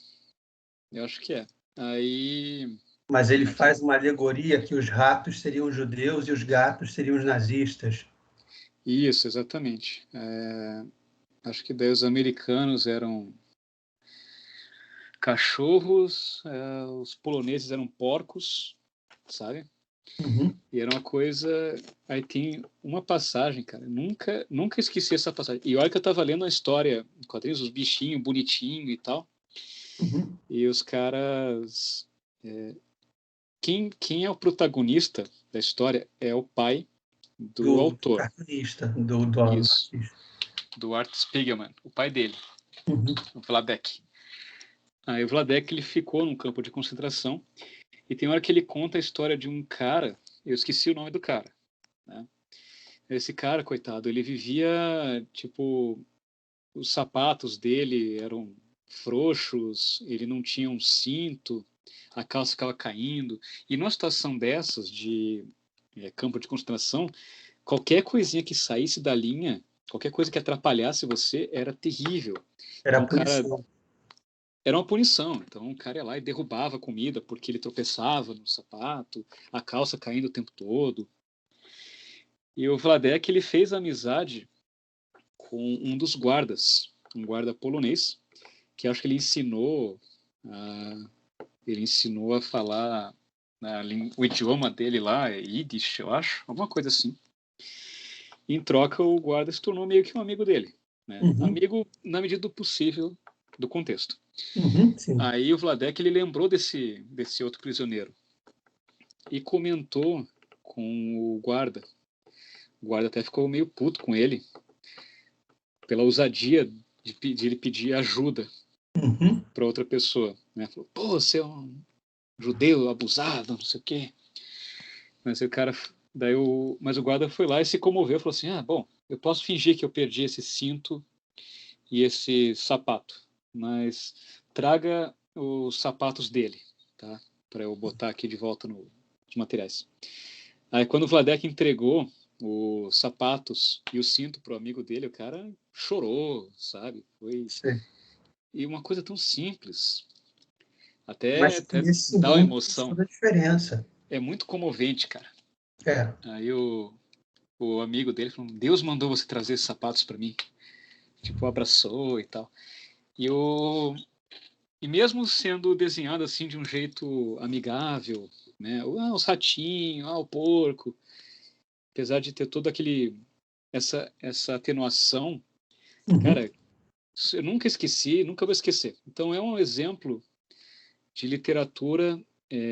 Aí... Mas ele Como é que é? faz uma alegoria que os ratos seriam os judeus e os gatos seriam os nazistas. Isso, exatamente. Acho que daí os americanos eram cachorros, os poloneses eram porcos, sabe? Uhum. E era uma coisa... Aí tem uma passagem, cara, nunca esqueci essa passagem. E olha que eu tava lendo a história, quadrinhos, os bichinhos bonitinhos e tal, Uhum. e os caras... Quem é o protagonista da história é o pai do Do autor. cartunista, Isso, do Art Spiegelman, o pai dele, Uhum. o Vladek. Aí o Vladek, ele ficou num campo de concentração, e tem hora que ele conta a história de um cara, eu esqueci o nome do cara, né? Esse cara, coitado, ele vivia, tipo, os sapatos dele eram frouxos, ele não tinha um cinto, a calça ficava caindo. E numa situação dessas, de campo de concentração, qualquer coisinha que saísse da linha, qualquer coisa que atrapalhasse você, era terrível. Era Então, a o cara... punição. Era uma punição. Então, o cara ia lá e derrubava a comida porque ele tropeçava no sapato, a calça caindo o tempo todo. E o Vladek, ele fez amizade com um dos guardas, um guarda polonês, que acho que ele ensinou a falar o idioma dele lá, é Yiddish, eu acho, alguma coisa assim. E, em troca, o guarda se tornou meio que um amigo dele, né? Uhum. Amigo na medida do possível do contexto. Uhum. Sim. Aí o Vladek, ele lembrou desse outro prisioneiro e comentou com o guarda. O guarda até ficou meio puto com ele pela ousadia de ele pedir ajuda Uhum. para outra pessoa, né? Falou, pô, você é um judeu abusado, não sei o quê. Mas o cara, mas o guarda foi lá e se comoveu, falou assim, bom, eu posso fingir que eu perdi esse cinto e esse sapato, mas traga os sapatos dele, tá? Para eu botar aqui de volta nos materiais. Aí quando o Vladek entregou os sapatos e o cinto pro amigo dele, o cara chorou, sabe? Sim. E uma coisa tão simples, Mas até que nesse dá uma mundo faz emoção. toda a diferença. É muito comovente, cara. É. Aí o amigo dele falou, Deus mandou você trazer esses sapatos para mim. Tipo, abraçou e tal. E mesmo sendo desenhado assim de um jeito amigável, né? Os ratinhos, o porco, apesar de ter toda essa atenuação, Uhum. cara, eu nunca esqueci, nunca vou esquecer. Então é um exemplo de literatura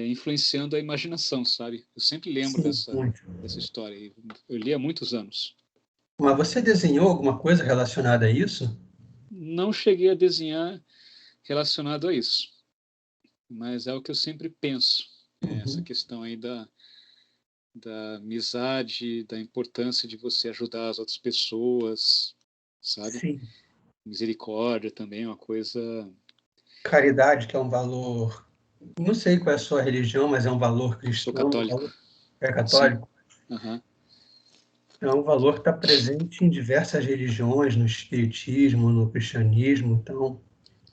influenciando a imaginação, sabe? Eu sempre lembro Sim, muito. dessa história. Eu li há muitos anos. Mas você desenhou alguma coisa relacionada a isso? Não cheguei a desenhar relacionado a isso, mas é o que eu sempre penso. Essa Uhum. questão aí da amizade, da importância de você ajudar as outras pessoas, sabe? Sim. Misericórdia também é uma coisa... Caridade, que é um valor, não sei qual é a sua religião, mas é um valor Sou cristão, católico. é Sim. católico. Uhum. É um valor que está presente em diversas religiões, no espiritismo, no cristianismo, então,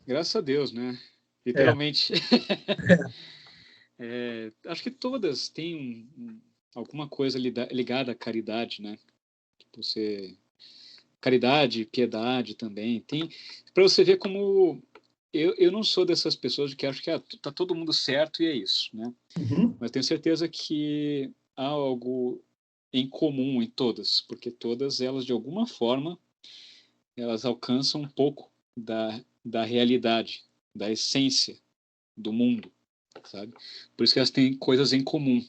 Graças a Deus, né? é, Literalmente. Acho que todas têm alguma coisa ligada à caridade, né? Você... Caridade, piedade também. Tem para você ver como eu não sou dessas pessoas que acham que tá todo mundo certo e é isso, né? uhum, Mas tenho certeza que há algo em comum em todas, porque todas elas de alguma forma elas alcançam um pouco da realidade, da essência do mundo, sabe? Por isso que elas têm coisas em comum.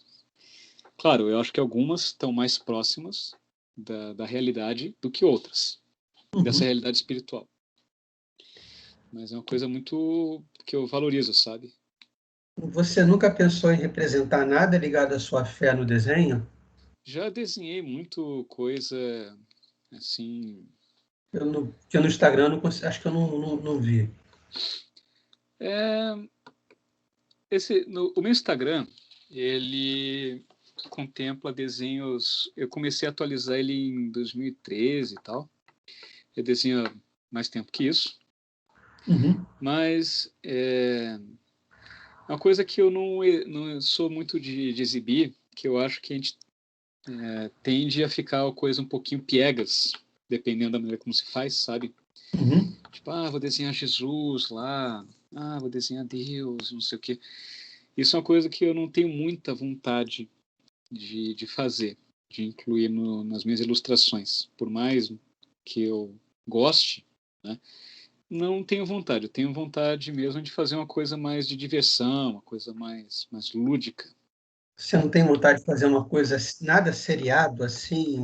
Claro, eu acho que algumas estão mais próximas da realidade do que outras, dessa uhum. realidade espiritual. Mas é uma coisa muito que eu valorizo, sabe? Você nunca pensou em representar nada ligado à sua fé no desenho? Já desenhei muito coisa assim, Porque no Instagram eu não acho que eu não vi. É, o meu Instagram, ele contempla desenhos. Eu comecei a atualizar ele em 2013 e tal. Eu desenho há mais tempo que isso. Uhum. Mas é uma coisa que eu não sou muito de exibir, que eu acho que a gente tende a ficar uma coisa um pouquinho piegas, dependendo da maneira como se faz, sabe? Uhum. Tipo, vou desenhar Jesus lá, vou desenhar Deus, não sei o quê. Isso é uma coisa que eu não tenho muita vontade de fazer, de incluir nas minhas ilustrações. Por mais que eu goste, né? Não tenho vontade. Eu tenho vontade mesmo de fazer uma coisa mais de diversão, uma coisa mais lúdica. Você não tem vontade de fazer uma coisa nada seriado, assim,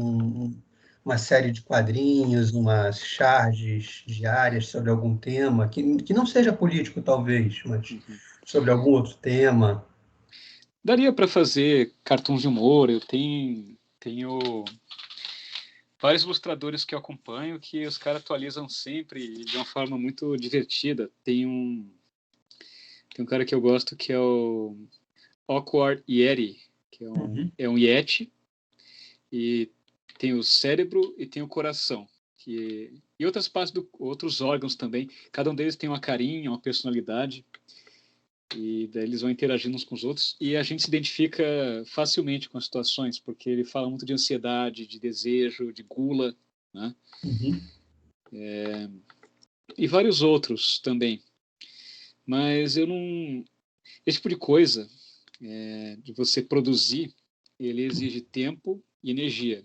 uma série de quadrinhos, umas charges diárias sobre algum tema, que não seja político, talvez, mas Uhum. sobre algum outro tema? Daria para fazer cartões de humor. Eu tenho vários ilustradores que eu acompanho que os caras atualizam sempre de uma forma muito divertida. Tem um cara que eu gosto que é o Awkward Yeti, que Uhum. é um Yeti, e tem o cérebro e tem o coração. E outras partes outros órgãos também. Cada um deles tem uma carinha, uma personalidade. E daí eles vão interagindo uns com os outros. E a gente se identifica facilmente com as situações, porque ele fala muito de ansiedade, de desejo, de gula, né? Uhum. E vários outros também. Mas eu não. Esse tipo de coisa, de você produzir, ele exige tempo e energia.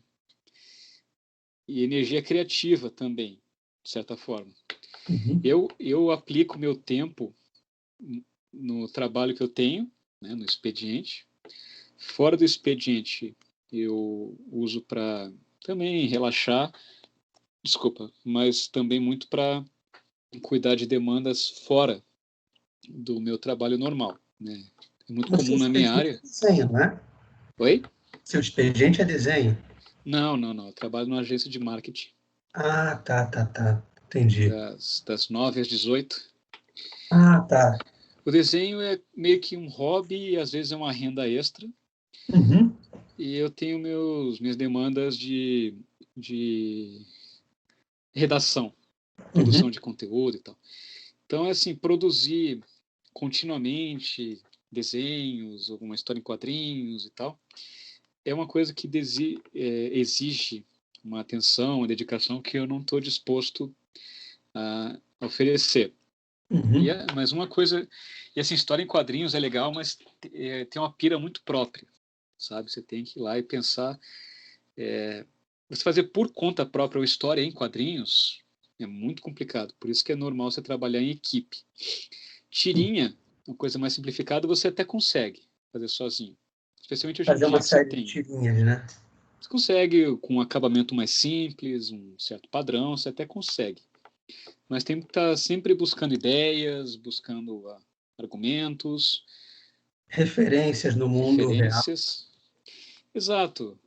E energia criativa também, de certa forma. Uhum. Eu aplico meu tempo no trabalho que eu tenho, né, no expediente. Fora do expediente, eu uso para também relaxar, desculpa, mas também muito para cuidar de demandas fora do meu trabalho normal, né? É muito Mas seu comum na minha expediente área. é desenho, né? Oi? Seu expediente é desenho? Não, não, não. Eu trabalho numa agência de marketing Ah, tá. Entendi. das 9 às 18. Ah, tá. O desenho é meio que um hobby e às vezes é uma renda extra. Uhum. E eu tenho minhas demandas de redação, produção Uhum. de conteúdo e tal. Então, é assim, produzir continuamente desenhos, alguma história em quadrinhos e tal, é uma coisa que exige uma atenção, uma dedicação que eu não estou disposto a oferecer. Uhum. Mas uma coisa, e assim, história em quadrinhos é legal, mas tem uma pira muito própria, sabe? Você tem que ir lá e pensar. Você fazer por conta própria uma história em quadrinhos é muito complicado. Por isso que é normal você trabalhar em equipe. Tirinha, uma coisa mais simplificada, você até consegue fazer sozinho. Especialmente hoje em Fazer uma dia que você série de tem. tirinhas, né? Você consegue com um acabamento mais simples, um certo padrão, você até consegue. Mas tem que estar sempre buscando ideias, buscando argumentos, Referências no mundo real. referências. Exato.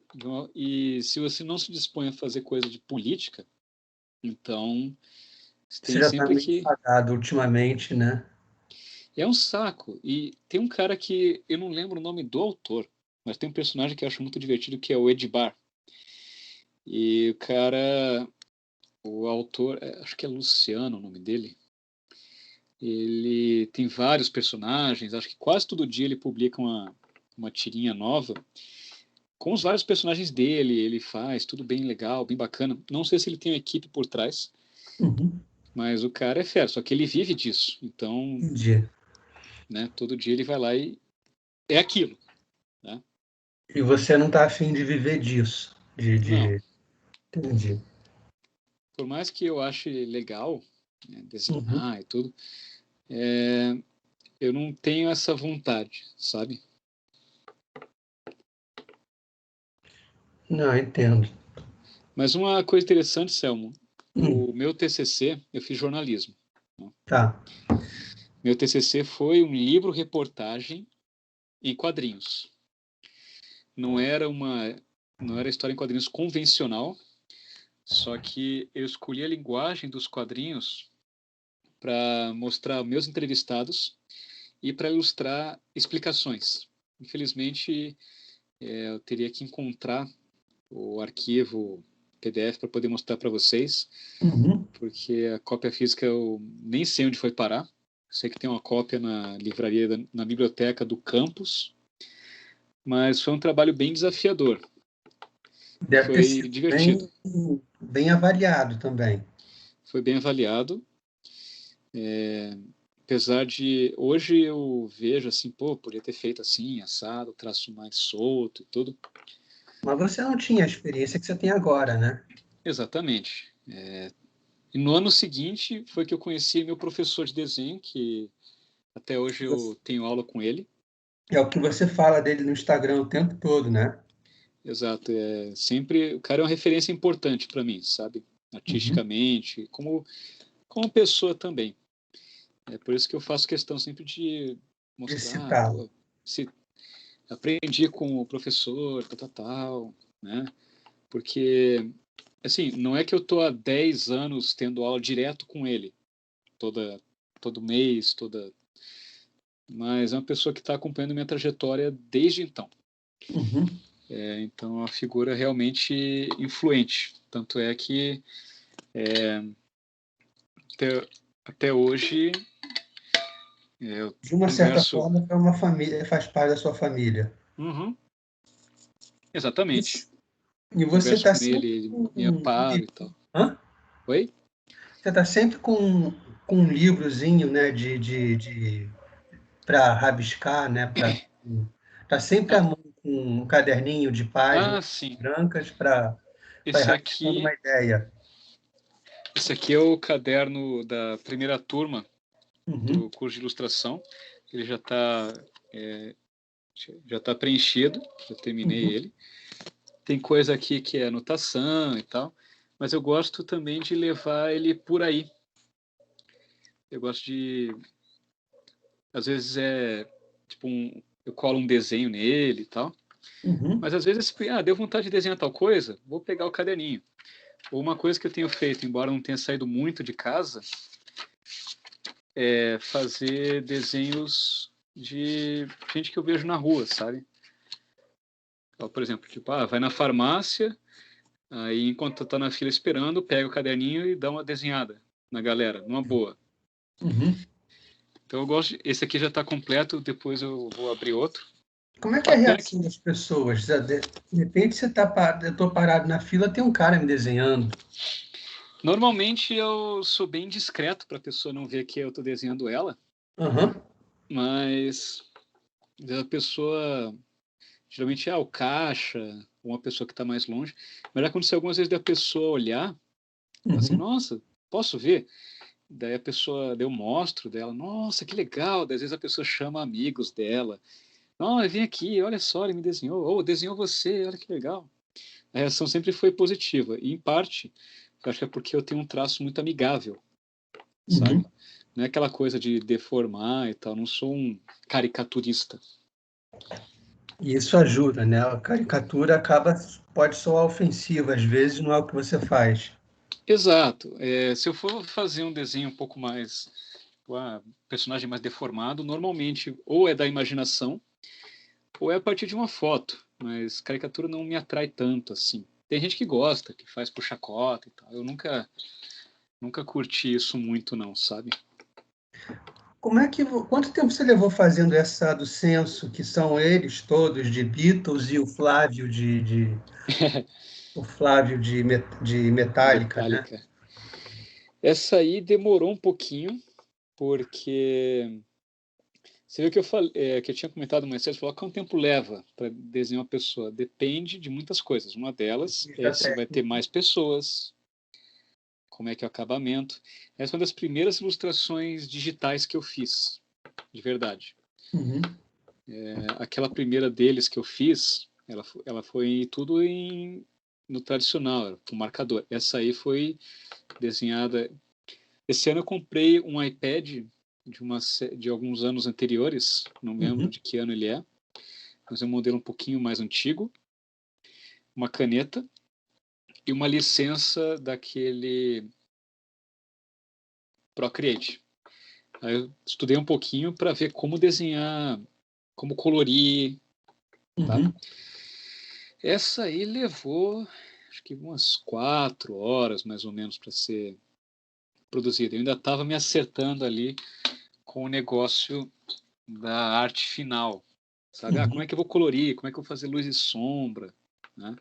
E se você não se dispõe a fazer coisa de política, então você Você tem já está sempre meio que. enfadado ultimamente, né? É um saco. E tem um cara que eu não lembro o nome do autor, mas tem um personagem que eu acho muito divertido que é o Edbar. E o cara, o autor, acho que é Luciano o nome dele. Ele tem vários personagens, acho que quase todo dia ele publica uma tirinha nova com os vários personagens dele. Ele faz tudo bem legal, bem bacana. Não sei se ele tem uma equipe por trás, Uhum. mas o cara é fera, só que ele vive disso. Então, Entendi. né, todo dia ele vai lá e é aquilo, né? E você não está afim de viver disso. Não, Entendi. por mais que eu ache legal, né, Uhum. desenhar e tudo, é, eu não tenho essa vontade, sabe? Não, entendo. Mas uma coisa interessante, Selmo, Hum, o meu TCC, eu fiz jornalismo, né? tá. Meu TCC foi um livro-reportagem em quadrinhos. Não era uma, não era história em quadrinhos convencional, Só que eu escolhi a linguagem dos quadrinhos para mostrar meus entrevistados e para ilustrar explicações. Infelizmente, eu teria que encontrar o arquivo PDF para poder mostrar para vocês, porque a cópia física eu nem sei onde foi parar. Sei que tem uma cópia na livraria, na biblioteca do campus, mas foi um trabalho bem desafiador. Deve ter sido divertido. Bem avaliado também. Foi bem avaliado. Apesar de hoje eu vejo assim, poderia ter feito assim, assado, traço mais solto e tudo. Mas você não tinha a experiência que você tem agora, né? Exatamente. E no ano seguinte foi que eu conheci meu professor de desenho, que até hoje eu tenho aula com ele. É o que você fala dele no Instagram o tempo todo, né? Exato. Sempre o cara é uma referência importante para mim, sabe? Artisticamente, como pessoa também. É por isso que eu faço questão sempre de mostrar, se aprendi com o professor, tal, né? Porque, assim, não é que eu tô há 10 anos tendo aula direto com ele, todo mês, mas é uma pessoa que está acompanhando minha trajetória desde então. Então, é uma figura realmente influente. Tanto é que até hoje de uma certa forma, é uma família, faz parte da sua família. Exatamente. E você está sempre ele me ampara e tal. Hã? Oi? Você está sempre com um livrozinho, né, para rabiscar, né, tá sempre à mão com um caderninho de páginas brancas para rabiscando uma ideia. Esse aqui é o caderno da primeira turma do curso de ilustração. Ele já está preenchido, já terminei ele. Tem coisa aqui que é anotação e tal, mas eu gosto também de levar ele por aí. Eu gosto de... Às vezes tipo eu colo um desenho nele e tal, mas às vezes deu vontade de desenhar tal coisa, vou pegar o caderninho. Ou uma coisa que eu tenho feito, embora não tenha saído muito de casa, é fazer desenhos de gente que eu vejo na rua, sabe? Então, por exemplo, vai na farmácia, aí enquanto tá na fila esperando, pega o caderninho e dá uma desenhada na galera, numa boa. Então eu gosto, esse aqui já está completo, depois eu vou abrir outro. Como é que é a reação das pessoas? De repente eu estou parado na fila, tem um cara me desenhando. Normalmente eu sou bem discreto para a pessoa não ver que eu estou desenhando ela. Mas a pessoa, geralmente o caixa, uma pessoa que está mais longe. Mas já aconteceu algumas vezes da pessoa olhar, assim, nossa, posso ver? Daí eu mostro dela, nossa, que legal. Daí, às vezes a pessoa chama amigos dela. Não, vem aqui, olha só, ele me desenhou. Ou desenhou você, olha que legal. A reação sempre foi positiva. E, em parte, eu acho que é porque eu tenho um traço muito amigável, sabe? Não é aquela coisa de deformar e tal. Não sou um caricaturista. E isso ajuda, né? A caricatura pode soar ofensiva, às vezes não é o que você faz. Exato. Se eu for fazer um desenho um pouco mais... personagem mais deformado, normalmente ou é da imaginação ou é a partir de uma foto, mas caricatura não me atrai tanto assim. Tem gente que gosta, que faz por chacota e tal. Eu nunca curti isso muito não, sabe? Quanto tempo você levou fazendo essa do censo, que são eles todos de Beatles e o Flávio de Metallica, né? Essa aí demorou um pouquinho, porque você viu que que eu tinha comentado mais cedo, falou quanto tempo leva para desenhar uma pessoa? Depende de muitas coisas. Uma delas é se vai ter mais pessoas, como é que é o acabamento. Essa é uma das primeiras ilustrações digitais que eu fiz, de verdade. Aquela primeira deles que eu fiz, ela foi tudo no tradicional, com marcador. Essa aí foi desenhada... Esse ano eu comprei um iPad de alguns anos anteriores, não lembro de que ano ele é, mas é um modelo um pouquinho mais antigo, uma caneta e uma licença daquele Procreate. Aí eu estudei um pouquinho para ver como desenhar, como colorir, tá? Essa aí levou, acho que umas 4 horas, mais ou menos, para ser produzida. Eu ainda estava me acertando ali com o negócio da arte final, sabe? Como é que eu vou colorir? Como é que eu vou fazer luz e sombra? Né?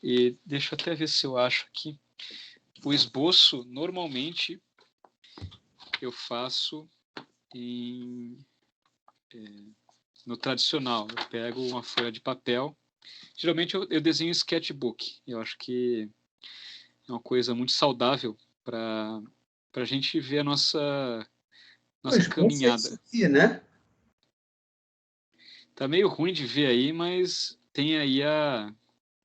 E deixa eu até ver se eu acho aqui. O esboço, normalmente, eu faço no tradicional. Eu pego uma folha de papel. Geralmente eu desenho sketchbook. Eu acho que é uma coisa muito saudável para a gente ver a nossa caminhada. Aqui, né? Tá meio ruim de ver aí, mas tem aí a...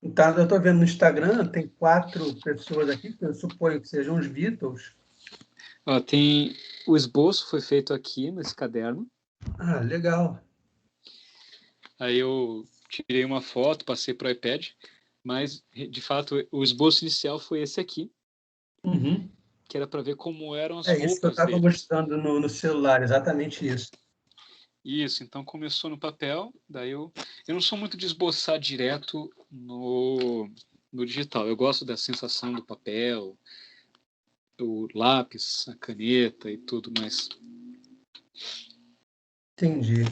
Então, eu estou vendo no Instagram, tem 4 pessoas aqui, que eu suponho que sejam os Beatles. Ó, tem o esboço foi feito aqui nesse caderno. Ah, legal. Aí eu tirei uma foto, passei para o iPad, mas de fato o esboço inicial foi esse aqui, que era para ver como eram as roupas isso que eu estava dele. mostrando no celular, exatamente isso. Isso, então começou no papel, daí eu não sou muito de esboçar direto no digital. Eu gosto da sensação do papel, o lápis, a caneta e tudo mais. Entendi.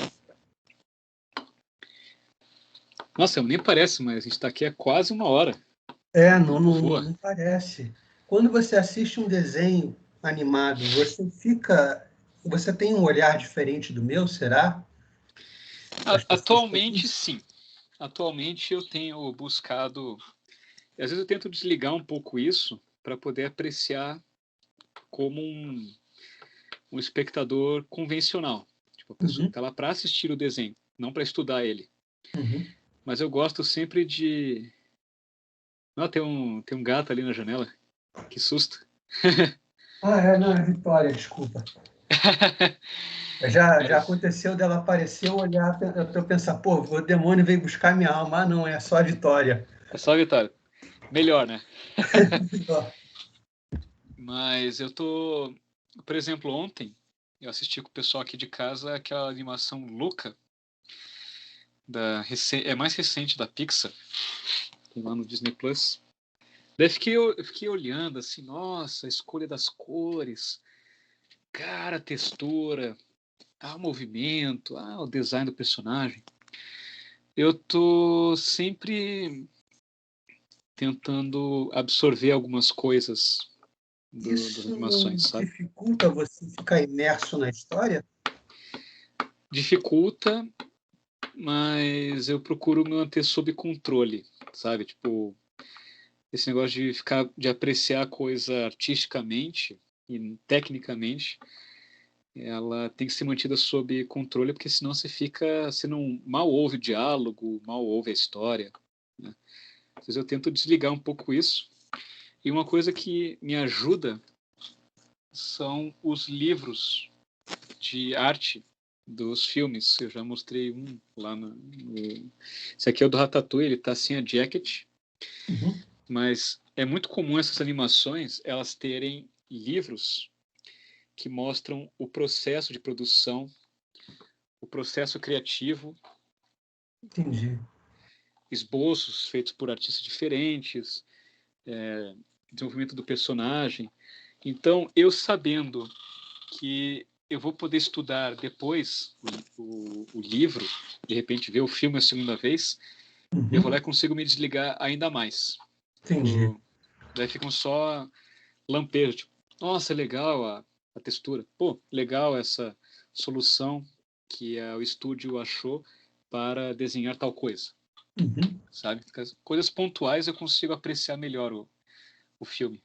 Nossa, nem parece, mas a gente está aqui há quase 1 hora. Não parece. Quando você assiste um desenho animado, você tem um olhar diferente do meu, será? Atualmente, sim. Atualmente eu tenho buscado... Às vezes eu tento desligar um pouco isso para poder apreciar como um espectador convencional. Tipo, a pessoa que está lá para assistir o desenho, não para estudar ele. Mas eu gosto sempre de... Não, tem um gato ali na janela. Que susto. Não, é Vitória, desculpa. Já aconteceu dela aparecer, eu olhar, eu pensar, pô, o demônio veio buscar minha alma. Não, é só a Vitória. É só a Vitória. Melhor, né? Mas eu tô... Por exemplo, ontem eu assisti com o pessoal aqui de casa aquela animação Luca, é mais recente da Pixar, tem lá no Disney Plus. Daí eu fiquei olhando assim, nossa, a escolha das cores, cara, a textura, o movimento, o design do personagem. Eu tô sempre tentando absorver algumas coisas das animações, sabe? Dificulta você ficar imerso na história? Dificulta, mas eu procuro me manter sob controle, sabe? Tipo, esse negócio de apreciar a coisa artisticamente e tecnicamente, ela tem que ser mantida sob controle, porque senão você não mal ouve o diálogo, mal ouve a história, né? Às vezes eu tento desligar um pouco isso. E uma coisa que me ajuda são os livros de arte dos filmes. Eu já mostrei um lá Esse aqui é o do Ratatouille, ele está sem a jacket. Mas é muito comum essas animações elas terem livros que mostram o processo de produção, o processo criativo. Entendi. Esboços feitos por artistas diferentes, desenvolvimento do personagem. Então, eu sabendo que eu vou poder estudar depois o livro, de repente ver o filme a segunda vez, eu vou lá e consigo me desligar ainda mais. Entendi. Daí ficam só lampejos, tipo, nossa, legal a textura. Pô, legal essa solução que o estúdio achou para desenhar tal coisa. Sabe? Coisas pontuais eu consigo apreciar melhor o filme.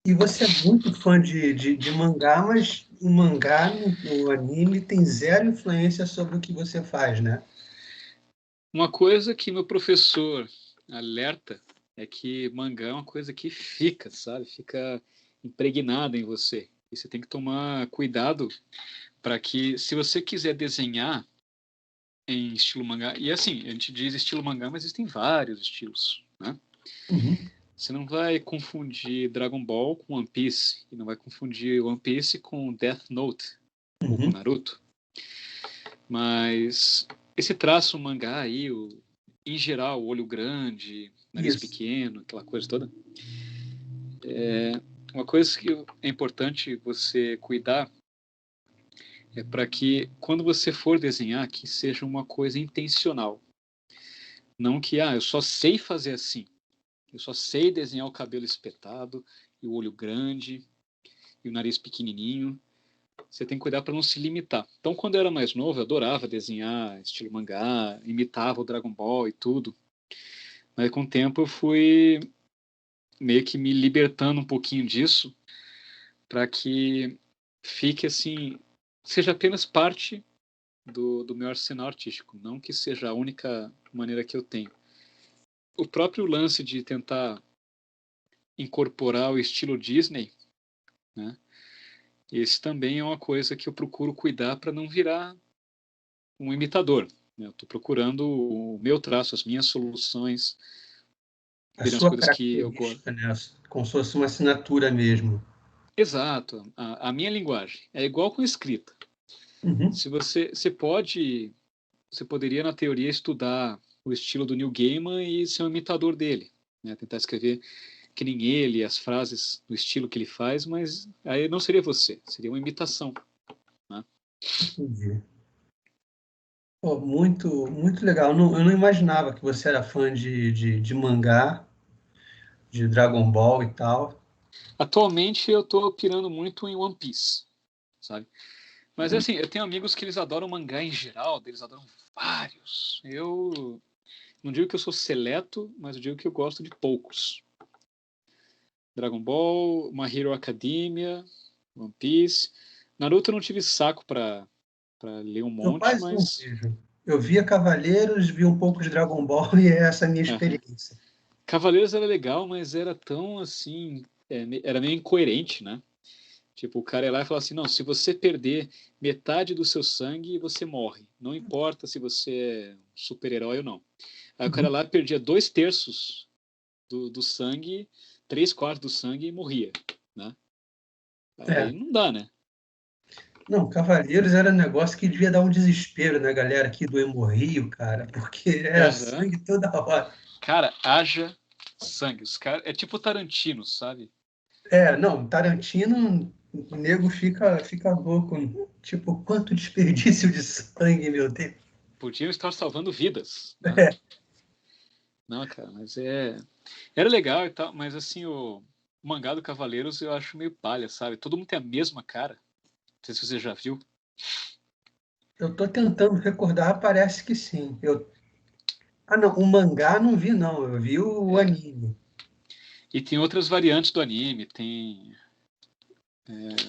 E você é muito fã de mangá, mas o mangá, o anime, tem zero influência sobre o que você faz, né? Uma coisa que meu professor alerta é que mangá é uma coisa que fica, sabe? Fica impregnada em você. E você tem que tomar cuidado para que, se você quiser desenhar em estilo mangá, e assim, a gente diz estilo mangá, mas existem vários estilos, né? Você não vai confundir Dragon Ball com One Piece, e não vai confundir One Piece com Death Note, ou com Naruto. Mas esse traço mangá aí, em geral, olho grande, nariz pequeno, aquela coisa toda, uma coisa que é importante você cuidar é para que, quando você for desenhar, que seja uma coisa intencional. Não que, eu só sei fazer assim. Eu só sei desenhar o cabelo espetado, e o olho grande, e o nariz pequenininho. Você tem que cuidar para não se limitar. Então, quando eu era mais novo, eu adorava desenhar estilo mangá, imitava o Dragon Ball e tudo. Mas com o tempo eu fui meio que me libertando um pouquinho disso, para que fique assim, seja apenas parte do meu arsenal artístico, não que seja a única maneira que eu tenho. O próprio lance de tentar incorporar o estilo Disney, né? Esse também é uma coisa que eu procuro cuidar para não virar um imitador. Né? Eu estou procurando o meu traço, as minhas soluções, A as sua coisas que eu gosto. característica, né? Como se fosse uma assinatura mesmo. Exato, a minha linguagem é igual com escrita. Se você poderia na teoria estudar o estilo do Neil Gaiman e ser um imitador dele, né? Tentar escrever que nem ele, as frases do estilo que ele faz, mas aí não seria você, seria uma imitação. Né? Entendi. Pô, muito, muito legal. Eu não imaginava que você era fã de mangá, de Dragon Ball e tal. Atualmente eu estou pirando muito em One Piece, sabe? Mas assim, eu tenho amigos que eles adoram mangá em geral, eles adoram vários. Eu não digo que eu sou seleto, mas eu digo que eu gosto de poucos. Dragon Ball, My Hero Academia, One Piece. Naruto eu não tive saco para ler um Eu monte, quase não mas vejo. Eu via Cavaleiros, vi um pouco de Dragon Ball e essa é a minha experiência. Cavaleiros era legal, mas era tão assim, era meio incoerente, né? Tipo, o cara ia lá e falava assim, não, se você perder metade do seu sangue, você morre. Não importa se você é um super-herói ou não. Aí o cara lá perdia 2/3 do sangue, 3/4 do sangue e morria, né? Aí É. não dá, né? Não, Cavaleiros era um negócio que devia dar um desespero na galera aqui do Hemorrio, cara, porque era Aham. sangue toda hora. Cara, haja sangue. Os cara, é tipo Tarantino, sabe? Não, Tarantino, o nego fica louco. Tipo, quanto desperdício de sangue, meu Deus. Podiam estar salvando vidas, né? É. Não, cara, mas era legal e tal, mas assim, o mangá do Cavaleiros eu acho meio palha, sabe? Todo mundo tem a mesma cara. Não sei se você já viu. Eu tô tentando recordar, parece que sim. Ah, não, o mangá não vi, não. Eu vi o É. anime. E tem outras variantes do anime, tem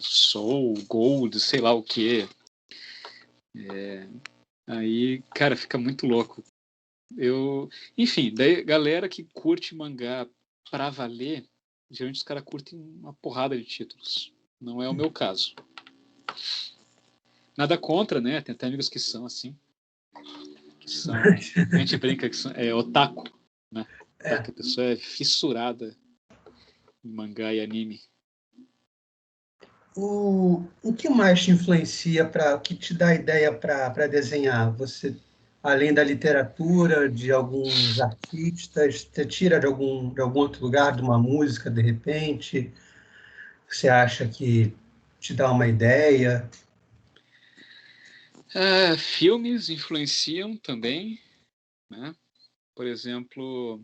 Soul, Gold, sei lá o que. Aí, cara, fica muito louco. Enfim, daí galera que curte mangá pra valer, geralmente os caras curtem uma porrada de títulos. Não é o meu caso. Nada contra, né? Tem até amigos que são assim, que são. A gente brinca que é otaku, né? É. Otaku, a pessoa é fissurada em mangá e anime. O que mais te influencia o que te dá ideia para desenhar? Você, além da literatura, de alguns artistas, você tira de algum outro lugar, de uma música, de repente? Você acha que te dá uma ideia? Filmes influenciam também, né? Por exemplo,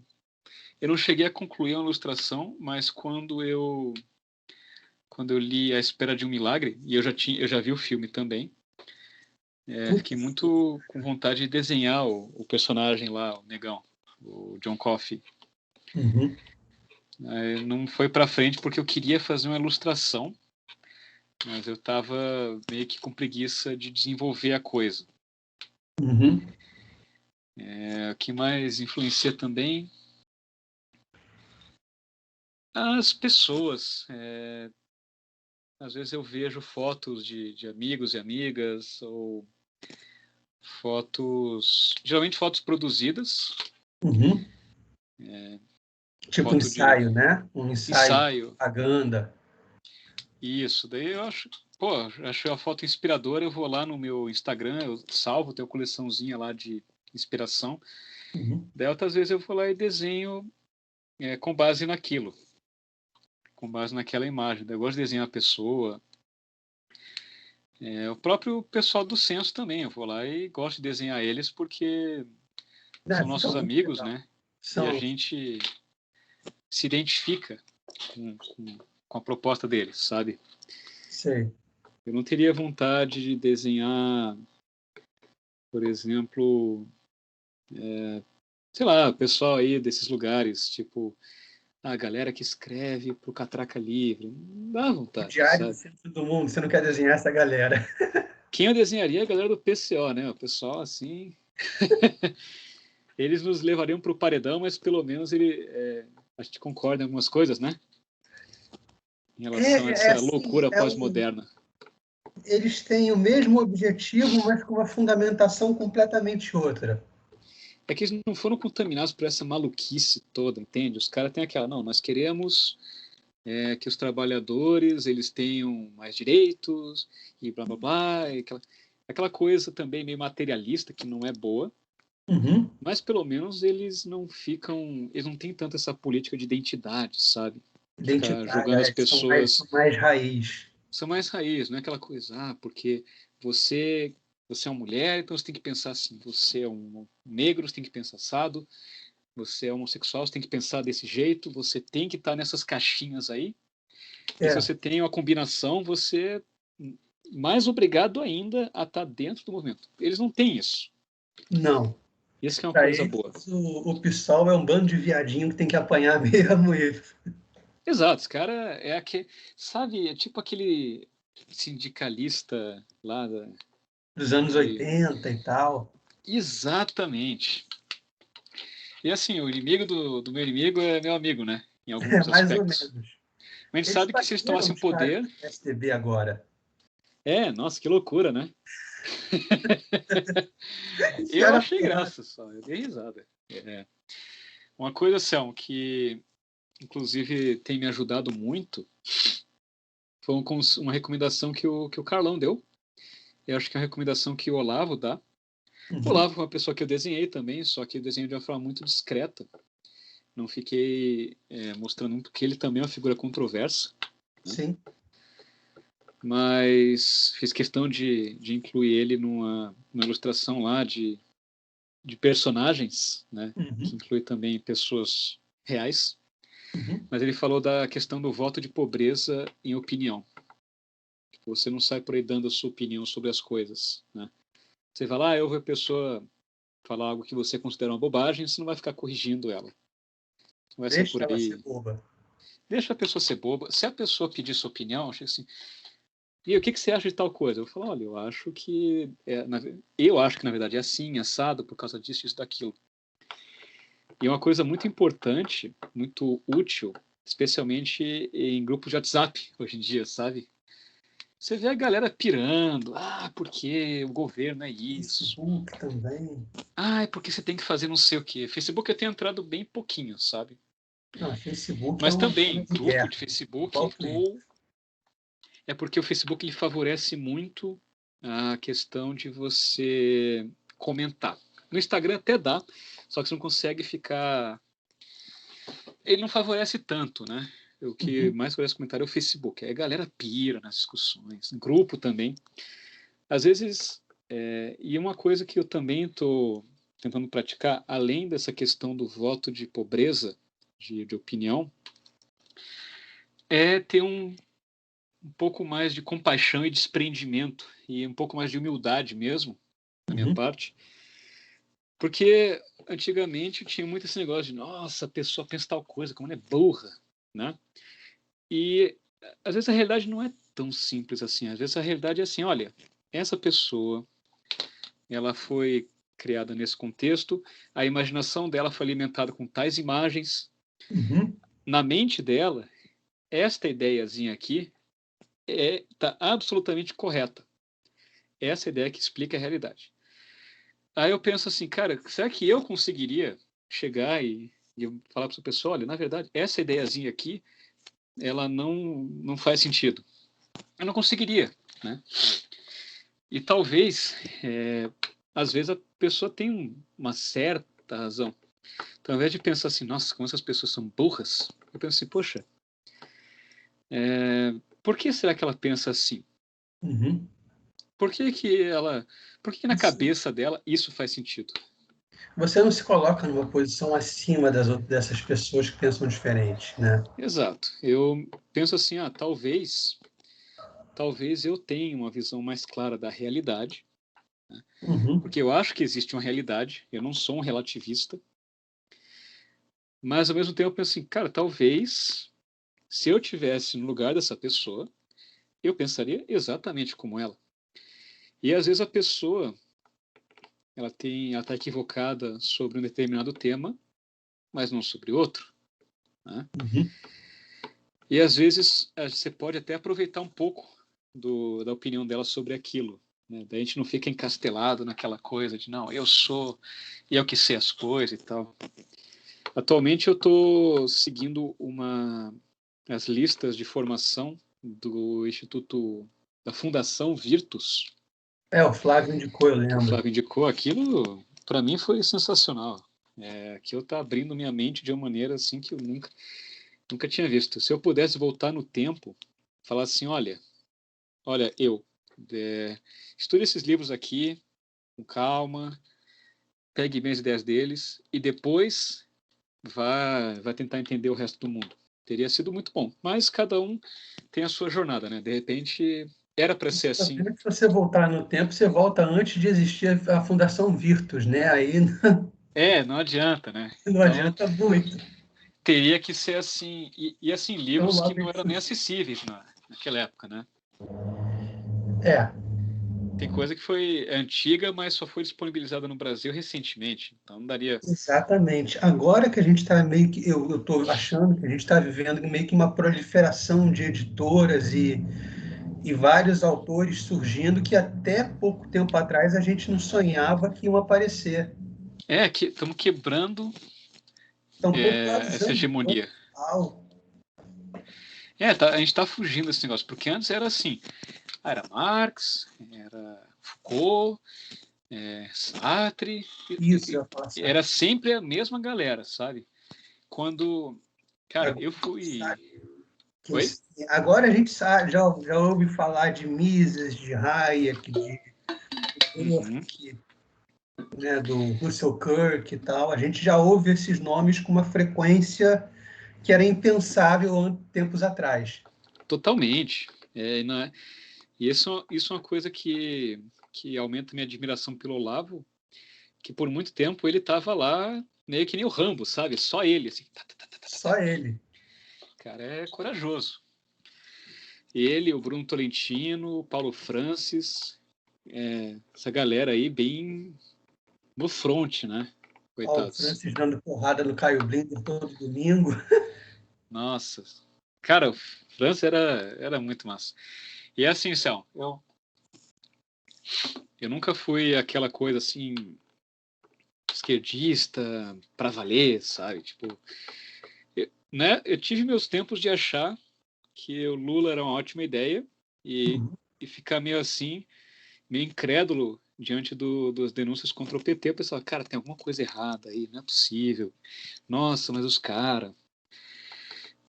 eu não cheguei a concluir a ilustração, mas quando eu li A Espera de um Milagre, e eu já vi o filme também, fiquei muito com vontade de desenhar o personagem lá, o negão, o John Coffey. Uhum, Não foi para frente porque eu queria fazer uma ilustração, mas eu estava meio que com preguiça de desenvolver a coisa. uhum. O que mais influencia também? As pessoas. Às vezes eu vejo fotos de amigos e amigas, ou geralmente fotos produzidas. Uhum. Tipo um foto de ensaio, né? Um ensaio de ensaio. propaganda. Isso, daí eu acho, pô, achei a foto inspiradora, eu vou lá no meu Instagram, eu salvo, tenho uma coleçãozinha lá de inspiração. Uhum. Daí outras vezes eu vou lá e desenho com base naquilo, com base naquela imagem. Daí eu gosto de desenhar a pessoa. O próprio pessoal do Censo também, eu vou lá e gosto de desenhar eles porque são nossos São muito amigos, legal. né? E a São, gente se identifica com a proposta deles, sabe? sei. Eu não teria vontade de desenhar, por exemplo, sei lá, pessoal aí desses lugares, tipo, a galera que escreve pro Catraca Livre. Não dá O vontade, Diário do sabe? Centro do Mundo, você não quer desenhar essa galera. Quem eu desenharia é a galera do PCO, né? O pessoal, assim, eles nos levariam pro paredão, mas pelo menos a gente concorda em algumas coisas, né? Em relação a É essa assim, loucura pós-moderna. eles têm o mesmo objetivo, mas com uma fundamentação completamente outra. É que eles não foram contaminados por essa maluquice toda, entende? Os caras têm aquela, não, nós queremos que os trabalhadores eles tenham mais direitos e blá blá blá, e aquela coisa também meio materialista que não é boa, Uhum. mas pelo menos eles não têm tanto essa política de identidade, sabe? Ficar Identitária, jogando as são pessoas, mais raiz. são mais raiz, não é aquela coisa, porque você você é uma mulher, então você tem que pensar assim, você é um negro, você tem que pensar assado, você é homossexual, você tem que pensar desse jeito, você tem que estar nessas caixinhas aí. E se É, você tem uma combinação, você é mais obrigado ainda a estar dentro do movimento. Eles não têm isso. não. Isso que é uma Para coisa eles, boa. o PSOL é um bando de viadinho que tem que apanhar mesmo. Exato, esse cara é aquele, sabe, é tipo aquele sindicalista lá Dos anos de... 80 e tal. Exatamente. E assim, o inimigo do meu inimigo é meu amigo, né? Em É, alguns mais ou aspectos. menos. Mas a gente Eles sabe que se eles bateram tomassem os caras poder, do PSDB agora. nossa, que loucura, né? Os Eu caras achei graça só, eu dei risada. Uma coisa, Selma, que inclusive tem me ajudado muito, foi uma recomendação que o Carlão deu. Eu acho que é uma recomendação que o Olavo dá. O Uhum. Olavo foi uma pessoa que eu desenhei também, só que eu desenhei de uma forma muito discreta. Não fiquei mostrando muito, porque ele também é uma figura controversa, né? Sim. Mas fiz questão de incluir ele numa ilustração lá de personagens, né? Que Uhum. inclui também pessoas reais. Uhum. Mas ele falou da questão do voto de pobreza em opinião. Você não sai por aí dando a sua opinião sobre as coisas, né? Você vai lá, eu ouvo a pessoa falar algo que você considera uma bobagem, você não vai ficar corrigindo ela. Não vai sair Deixa por ela ser aí. boba. Deixa a pessoa ser boba. Se a pessoa pedir sua opinião, acho assim, e o que você acha de tal coisa? Eu falo, olha, eu acho que na verdade é assim, assado, por causa disso, isso, daquilo. E uma coisa muito importante, muito útil, especialmente em grupos de WhatsApp hoje em dia, sabe? Você vê a galera pirando, porque o governo é isso. Facebook também. É porque você tem que fazer não sei o quê. Facebook eu tenho entrado bem pouquinho, sabe? Não, Facebook é Mas uma zona também, de grupo guerra. de Facebook, Qual cliente? ou é porque o Facebook ele favorece muito a questão de você comentar. No Instagram até dá, só que você não consegue ficar. Ele não favorece tanto, né? O que Uhum. mais favorece comentário é o Facebook. Aí a galera pira nas discussões, grupo também. Às vezes, e uma coisa que eu também estou tentando praticar, além dessa questão do voto de pobreza, de opinião, é ter um pouco mais de compaixão e desprendimento, e um pouco mais de humildade mesmo, da minha Uhum. parte, porque antigamente tinha muito esse negócio de, nossa, a pessoa pensa tal coisa, como ela é burra, né? E às vezes a realidade não é tão simples assim, às vezes a realidade é assim, olha, essa pessoa ela foi criada nesse contexto, a imaginação dela foi alimentada com tais imagens. Uhum. Na mente dela, esta ideiazinha aqui está absolutamente correta. Essa ideia que explica a realidade. Aí eu penso assim, cara, será que eu conseguiria chegar e eu falar para essa pessoa, olha, na verdade, essa ideiazinha aqui, ela não faz sentido. Eu não conseguiria, né? E talvez, às vezes a pessoa tem uma certa razão. Então, ao invés de pensar assim, nossa, como essas pessoas são burras, eu penso assim, poxa, por que será que ela pensa assim? Uhum. Por que na cabeça dela isso faz sentido? Você não se coloca numa posição acima dessas pessoas que pensam diferente, né? Exato. Eu penso assim, talvez eu tenha uma visão mais clara da realidade, né? Uhum. Porque eu acho que existe uma realidade, eu não sou um relativista, mas ao mesmo tempo eu penso assim, cara, talvez se eu tivesse no lugar dessa pessoa, eu pensaria exatamente como ela. E às vezes a pessoa, ela está equivocada sobre um determinado tema, mas não sobre outro, né? Uhum. E às vezes você pode até aproveitar um pouco da opinião dela sobre aquilo, né? Daí a gente não fica encastelado naquela coisa de não, eu sou e eu que sei as coisas e tal. Atualmente eu estou seguindo as listas de formação do Instituto da Fundação Virtus, O Flávio indicou, eu que o lembro. Flávio indicou. Aquilo para mim foi sensacional. Aquilo está abrindo minha mente de uma maneira assim que eu nunca tinha visto. Se eu pudesse voltar no tempo, falar assim, olha, estude esses livros aqui com calma, pegue bem as ideias deles e depois vai tentar entender o resto do mundo. Teria sido muito bom, mas cada um tem a sua jornada, né? De repente era para ser assim. Se você voltar no tempo, você volta antes de existir a Fundação Virtus, né? Aí Não adianta, né? não Então adianta muito. teria que ser assim e assim Então, livros que logo não ele eram nem surgiu. acessíveis naquela época, né? É, Tem coisa que foi antiga, mas só foi disponibilizada no Brasil recentemente. Então não daria. exatamente. Agora que a gente está meio que, eu estou achando que a gente está vivendo meio que uma proliferação de editoras e vários autores surgindo que até pouco tempo atrás a gente não sonhava que iam aparecer. Que estamos quebrando Estão essa popularizando hegemonia. total. A gente está fugindo desse negócio, porque antes era assim, era Marx, era Foucault, Sartre, Isso, eu ia falar, era sempre a mesma galera, sabe? Quando, cara, eu fui... Oi? agora a gente sabe, já ouve falar de Mises, de Hayek, de Uhum. Burke, né, do Russell Kirk e tal. A gente já ouve esses nomes com uma frequência que era impensável tempos atrás. Totalmente. E isso é uma coisa que aumenta minha admiração pelo Olavo, que por muito tempo ele estava lá meio que nem o Rambo, sabe? Só ele, assim. Só ele. Cara, é corajoso. Ele, o Bruno Tolentino, o Paulo Francis, essa galera aí bem no front, né? Paulo Coitados. Francis dando porrada no Caio Blinder todo domingo. Nossa. Cara, o Francis era muito massa. E assim, Céu, eu nunca fui aquela coisa assim, esquerdista pra valer, sabe? Tipo, eu tive meus tempos de achar que o Lula era uma ótima ideia e, Uhum. e ficar meio assim, meio incrédulo diante das denúncias contra o PT. O pessoal, cara, tem alguma coisa errada aí, não é possível. Nossa, mas os caras.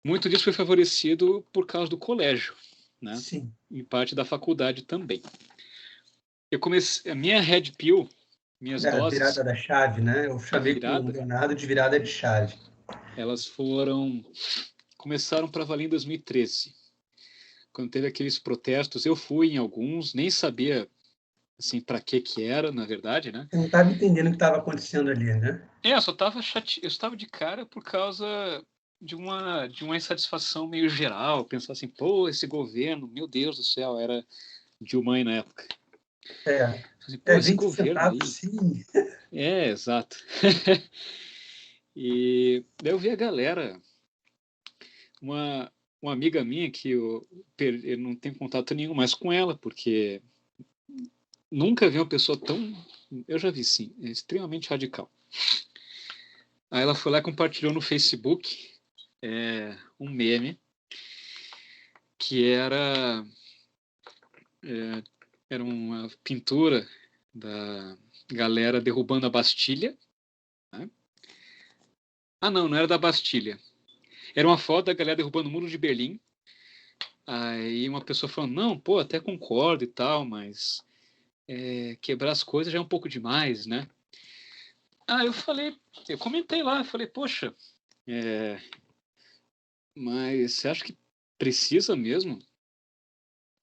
Muito disso foi favorecido por causa do colégio, né? Sim. Em parte da faculdade também. Eu comecei, a minha Red Pill, minhas A virada doses, da chave, né? Eu a chamei com o virada, Leonardo de virada de chave. elas começaram para valer em 2013. Quando teve aqueles protestos, eu fui em alguns, nem sabia assim para que era, na verdade, né? Eu não estava entendendo o que estava acontecendo ali, né? Eu só estava eu estava de cara por causa de uma insatisfação meio geral, pensar assim, pô, esse governo, meu Deus do céu, era Dilma na época. Assim, pô, esse 20 governo centavos, aí. sim. Exato. E daí eu vi a galera, uma, uma amiga minha que eu não tenho contato nenhum mais com ela, porque nunca vi uma pessoa tão. Eu já vi sim, é extremamente radical. Aí ela foi lá e compartilhou no Facebook um meme que era uma pintura da galera derrubando a Bastilha. Né? Ah, não era da Bastilha. Era uma foto da galera derrubando o Muro de Berlim. Aí uma pessoa falando, não, pô, até concordo e tal, mas quebrar as coisas já é um pouco demais, né? Ah, eu comentei lá, falei, poxa, mas você acha que precisa mesmo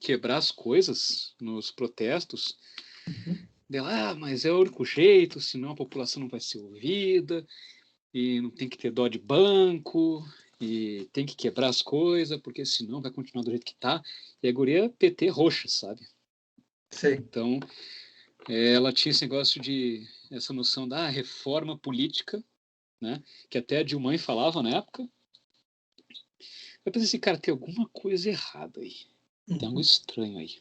quebrar as coisas nos protestos? Dela, mas é o único jeito, senão a população não vai ser ouvida, e não tem que ter dó de banco, e tem que quebrar as coisas, porque senão vai continuar do jeito que tá. E a guria PT roxa, sabe? Sei. Então, ela tinha essa noção da reforma política, né? Que até a Dilma falava na época. Eu pensei assim, cara, tem alguma coisa errada aí. Tem algo estranho aí.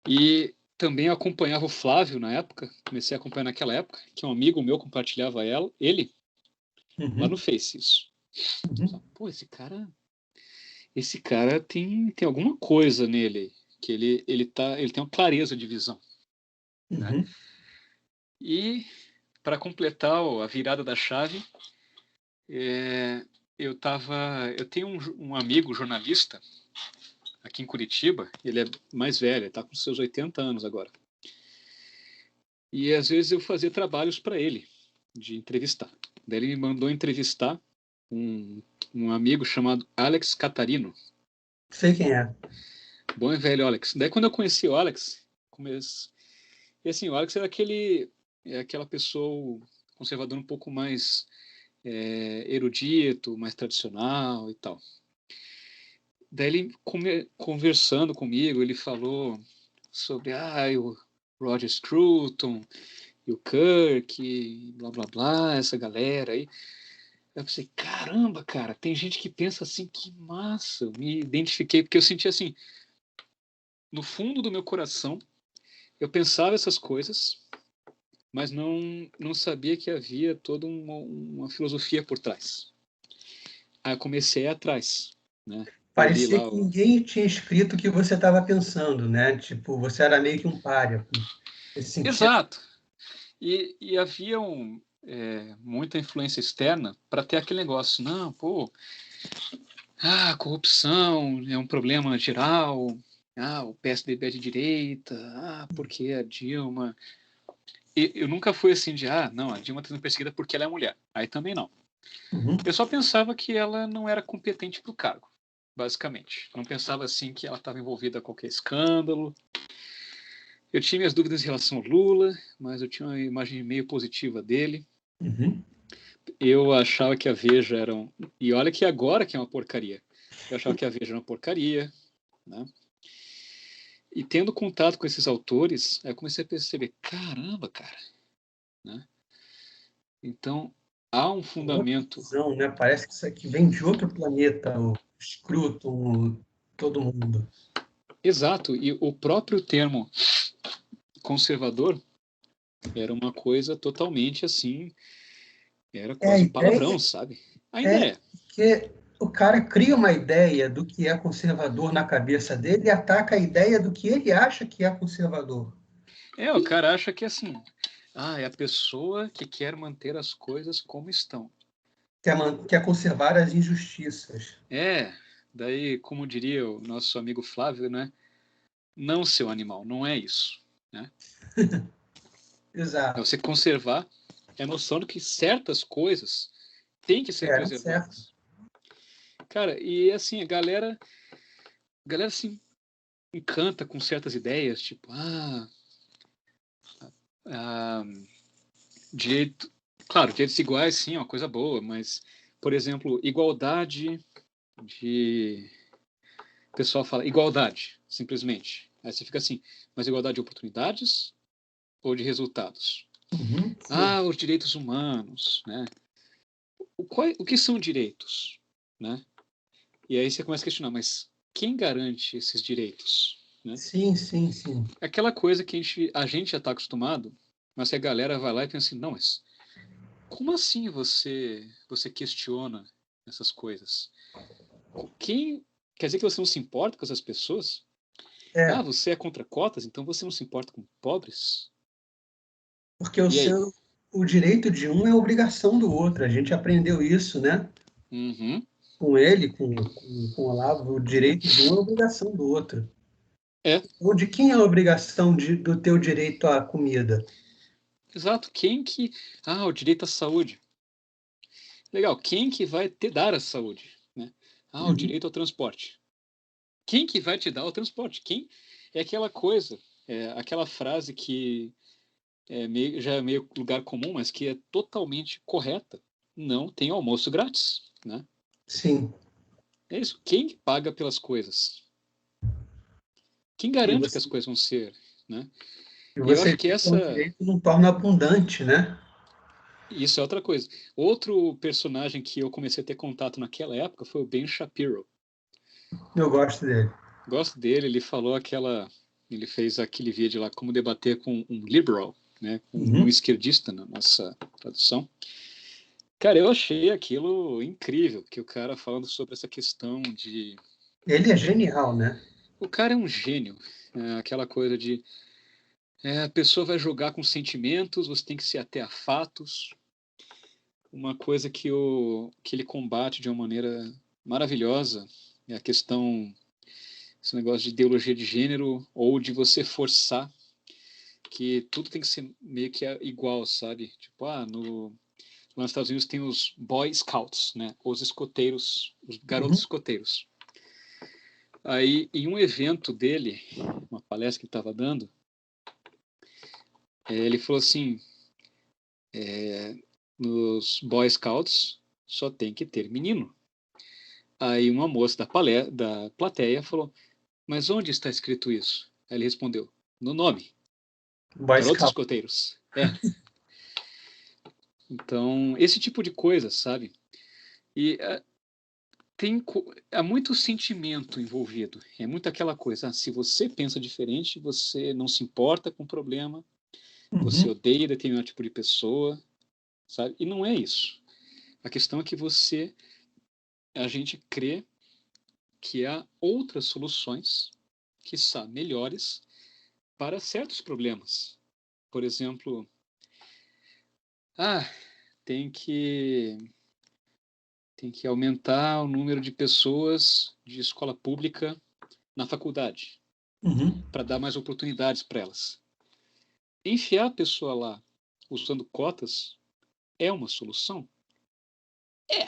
E também eu acompanhava o Flávio na época, comecei a acompanhar naquela época, que um amigo meu compartilhava ele, lá no Face, isso. Pô, esse cara tem alguma coisa nele, que ele tem uma clareza de visão. Né? E, para completar a virada da chave, eu tenho um amigo jornalista aqui em Curitiba, ele é mais velho, ele está com seus 80 anos agora. E às vezes eu fazia trabalhos para ele, de entrevistar. Daí ele me mandou entrevistar um amigo chamado Alex Catarino. Sei quem é. Bom e velho Alex. Daí quando eu conheci o Alex, e assim, o Alex era aquela pessoa conservadora um pouco mais erudito, mais tradicional e tal. Daí ele conversando comigo, ele falou sobre o Roger Scruton e o Kirk, e blá blá blá, essa galera aí. Eu pensei, caramba, cara, tem gente que pensa assim, que massa. Eu me identifiquei, porque eu senti assim, no fundo do meu coração, eu pensava essas coisas, mas não sabia que havia toda uma filosofia por trás. Aí eu comecei atrás, né? Eu li Parecia lá que ninguém tinha escrito o que você estava pensando, né? Tipo, você era meio que um páreo, nesse sentido. Exato. E havia muita influência externa para ter aquele negócio. Não, pô, corrupção é um problema geral. O PSDB é de direita. Porque a Dilma... Eu nunca fui assim não, a Dilma está sendo perseguida porque ela é mulher. Aí também não. Eu só pensava que ela não era competente para o cargo, basicamente. Eu não pensava assim que ela estava envolvida com qualquer escândalo. Eu tinha minhas dúvidas em relação ao Lula, mas eu tinha uma imagem meio positiva dele. Eu achava que a Veja era E olha que agora que é uma porcaria. Eu achava que a Veja era uma porcaria, né? E tendo contato com esses autores, eu comecei a perceber, caramba, cara, né? Então, há um fundamento... Visão, né? Parece que isso aqui vem de outro planeta, o Scruton, todo mundo. Exato, e o próprio termo conservador era uma coisa totalmente assim, era A quase um palavrão, ideia sabe? Ainda é. que o cara cria uma ideia do que é conservador na cabeça dele e ataca a ideia do que ele acha que é conservador. O cara acha que assim, é a pessoa que quer manter as coisas como estão. Quer conservar as injustiças. Daí, como diria o nosso amigo Flávio, né? Não, seu animal, não é isso, né? Exato. Você conservar a noção de que certas coisas têm que ser preservadas. Cara, e assim, a galera se encanta com certas ideias, tipo, direito... Claro, direitos iguais, sim, é uma coisa boa, mas, por exemplo, igualdade de... O pessoal fala igualdade, simplesmente. Aí você fica assim, mas igualdade de oportunidades ou de resultados? Os direitos humanos, né? O que são direitos, né? E aí você começa a questionar, mas quem garante esses direitos, né? Sim. Aquela coisa que a gente já está acostumado, mas que a galera vai lá e pensa assim, não, mas como assim você questiona essas coisas? Quer dizer que você não se importa com essas pessoas? É, Você é contra cotas, então você não se importa com pobres? porque E aí? o direito de um é obrigação do outro. A gente aprendeu isso, né? Uhum. Com ele, com o Olavo, o direito de um é obrigação do outro. É, Ou de quem é a obrigação do teu direito à comida? exato. O direito à saúde. Legal, quem que vai te dar a saúde? Né? O Uhum. direito ao transporte. Quem que vai te dar o transporte? Quem? É aquela coisa, aquela frase que já é meio lugar comum, mas que é totalmente correta. Não tem almoço grátis, né? Sim. É isso. Quem paga pelas coisas? Quem E garante que você, as coisas vão ser, né? e E eu você acho diz que que um direito não torna abundante, né? isso é outra coisa. Outro personagem que eu comecei a ter contato naquela época foi o Ben Shapiro. Eu gosto dele. Gosto dele, ele fez aquele vídeo lá, como debater com um liberal, né, um Uhum. esquerdista na nossa tradução. Cara, eu achei aquilo incrível, que o cara falando sobre essa questão de... Ele é genial, né? O cara é um gênio, aquela coisa de a pessoa vai jogar com sentimentos, você tem que se ater a fatos. Uma coisa que ele combate de uma maneira maravilhosa é a questão, esse negócio de ideologia de gênero ou de você forçar que tudo tem que ser meio que igual, sabe? Tipo, lá nos Estados Unidos tem os Boy Scouts, né? Os escoteiros, os garotos Uhum. escoteiros. Aí, em um evento dele, uma palestra que ele estava dando, ele falou assim, nos Boy Scouts só tem que ter menino. Aí uma moça da plateia falou, mas onde está escrito isso? Aí ele respondeu, no nome, Boy garotos Scout. escoteiros. Então, esse tipo de coisa, sabe? E há muito sentimento envolvido. É muito aquela coisa, se você pensa diferente, você não se importa com o problema, você Uhum. odeia determinado tipo de pessoa, sabe? E não é isso. A questão é que a gente crê que há outras soluções, quiçá melhores, para certos problemas. Por exemplo, ah, tem que tem que aumentar o número de pessoas de escola pública na faculdade, Uhum. para dar mais oportunidades para elas. Enfiar a pessoa lá usando cotas é uma solução? É,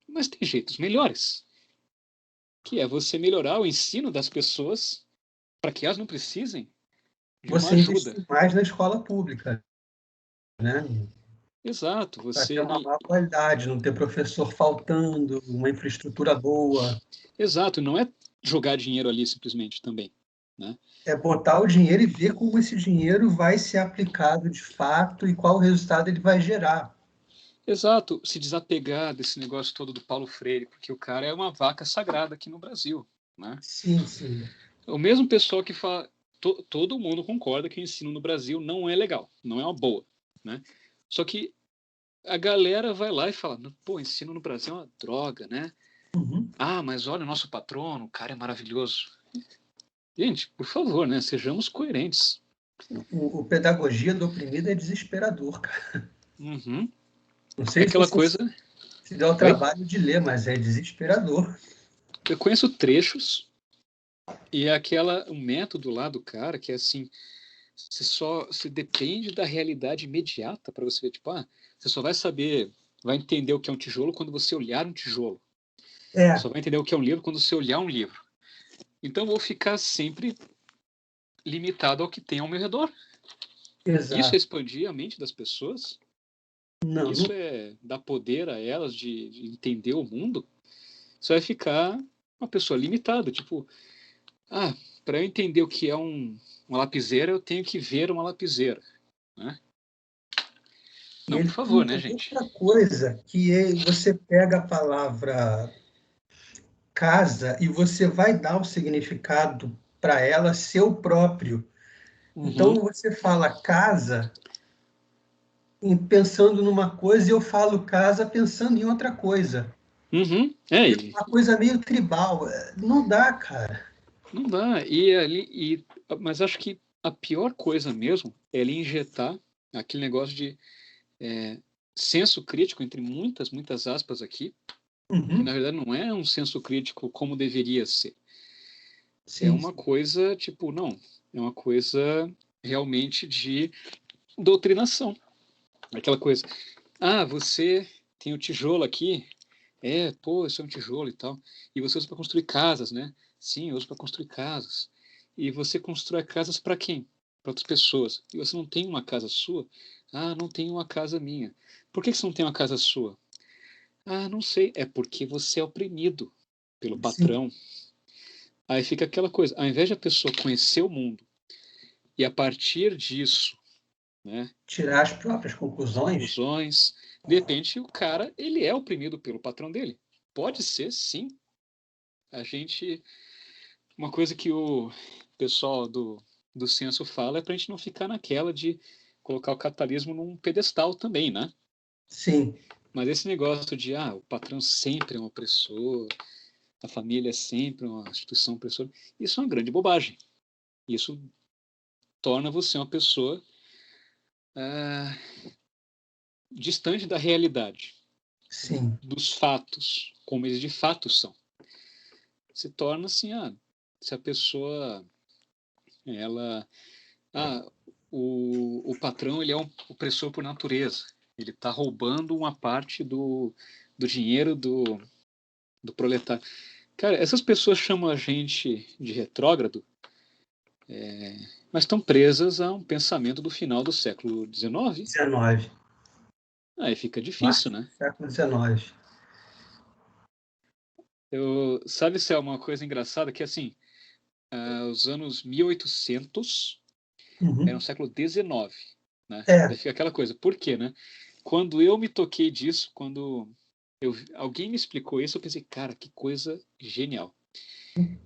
mas tem jeitos melhores, que é você melhorar o ensino das pessoas para que elas não precisem de uma Você ajuda. investir mais na escola pública, né? Exato, Para ter você uma maior qualidade, não ter professor faltando, uma infraestrutura boa. exato, não é jogar dinheiro ali simplesmente também, né? É botar o dinheiro e ver como esse dinheiro vai ser aplicado de fato e qual resultado ele vai gerar. Exato, se desapegar desse negócio todo do Paulo Freire, porque o cara é uma vaca sagrada aqui no Brasil, né? Sim, sim. O mesmo pessoal que fala, todo mundo concorda que o ensino no Brasil não é legal, não é uma boa, né? Só que a galera vai lá e fala, pô, ensino no Brasil é uma droga, né? Uhum. Mas olha o nosso patrono, o cara é maravilhoso. Gente, por favor, né? Sejamos coerentes. O Pedagogia do Oprimido é desesperador, cara. Uhum. Não É sei se aquela você coisa. se deu o Oi? trabalho de ler, mas é desesperador. Eu conheço trechos e é um método lá do cara que é assim, você depende da realidade imediata para você ver, tipo, você só vai entender o que é um tijolo quando você olhar um tijolo. É, Só vai entender o que é um livro quando você olhar um livro. Então eu vou ficar sempre limitado ao que tem ao meu redor. Isso é exato. expandir a mente das pessoas? Não, Isso é dar poder a elas de entender o mundo? Você vai ficar uma pessoa limitada, tipo, para eu entender o que é uma lapiseira, eu tenho que ver uma lapiseira, né? e Não, por ele tem favor, uma né, gente? outra coisa, que você pega a palavra casa e você vai dar um significado para ela seu próprio. Uhum. Então você fala casa, pensando numa coisa e eu falo casa pensando em outra coisa. Uhum. Uma coisa meio tribal. Não dá, cara. Não dá. Mas acho que a pior coisa mesmo é ele injetar aquele negócio de senso crítico, entre muitas, muitas aspas aqui, que na verdade não é um senso crítico como deveria ser. É Sim, uma coisa, tipo, não, é uma coisa realmente de doutrinação. Aquela coisa, você tem o tijolo aqui, pô, isso é um tijolo e tal, e você usa para construir casas, né? Sim, eu uso para construir casas. E você constrói casas para quem? Para outras pessoas. E você não tem uma casa sua? Ah, não tenho uma casa minha. Por que você não tem uma casa sua? Ah, não sei. É porque você é oprimido pelo sim. patrão. Aí fica aquela coisa, ao invés de a pessoa conhecer o mundo e a partir disso, né, Tirar as próprias conclusões. conclusões, de repente o cara, ele é oprimido pelo patrão dele. Pode ser, sim. A gente, uma coisa que o pessoal do censo fala é para a gente não ficar naquela de colocar o capitalismo num pedestal também, né? Sim, Mas esse negócio de, o patrão sempre é um opressor, a família é sempre uma instituição opressora, isso é uma grande bobagem. Isso torna você uma pessoa ah, distante da realidade, sim. dos fatos, como eles de fato são. Se torna assim, se a pessoa, ela, ah, o patrão, ele é um opressor por natureza. Ele está roubando uma parte do dinheiro do proletário. Cara, essas pessoas chamam a gente de retrógrado, mas estão presas a um pensamento do final do século XIX. 19. Aí fica difícil, Março né? do século 19. Sabe se é uma coisa engraçada que assim, os anos 1800 era o Uhum. século XIX, né? É, Daí fica aquela coisa, por quê, né? Quando eu me toquei disso, quando alguém me explicou isso, eu pensei, cara, que coisa genial.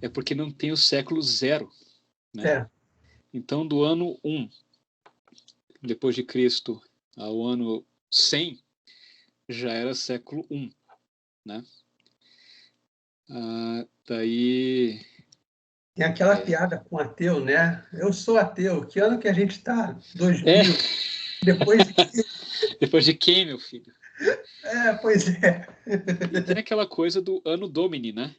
É porque não tem o século zero, né? é. Então, do ano 1 depois de Cristo ao ano 100 já era século 1, né? Daí, Tem aquela piada com ateu, né? Eu sou ateu. Que ano que a gente está? é, 2000. Depois de que? depois de quem, meu filho? Pois é. E tem aquela coisa do ano Domini, né?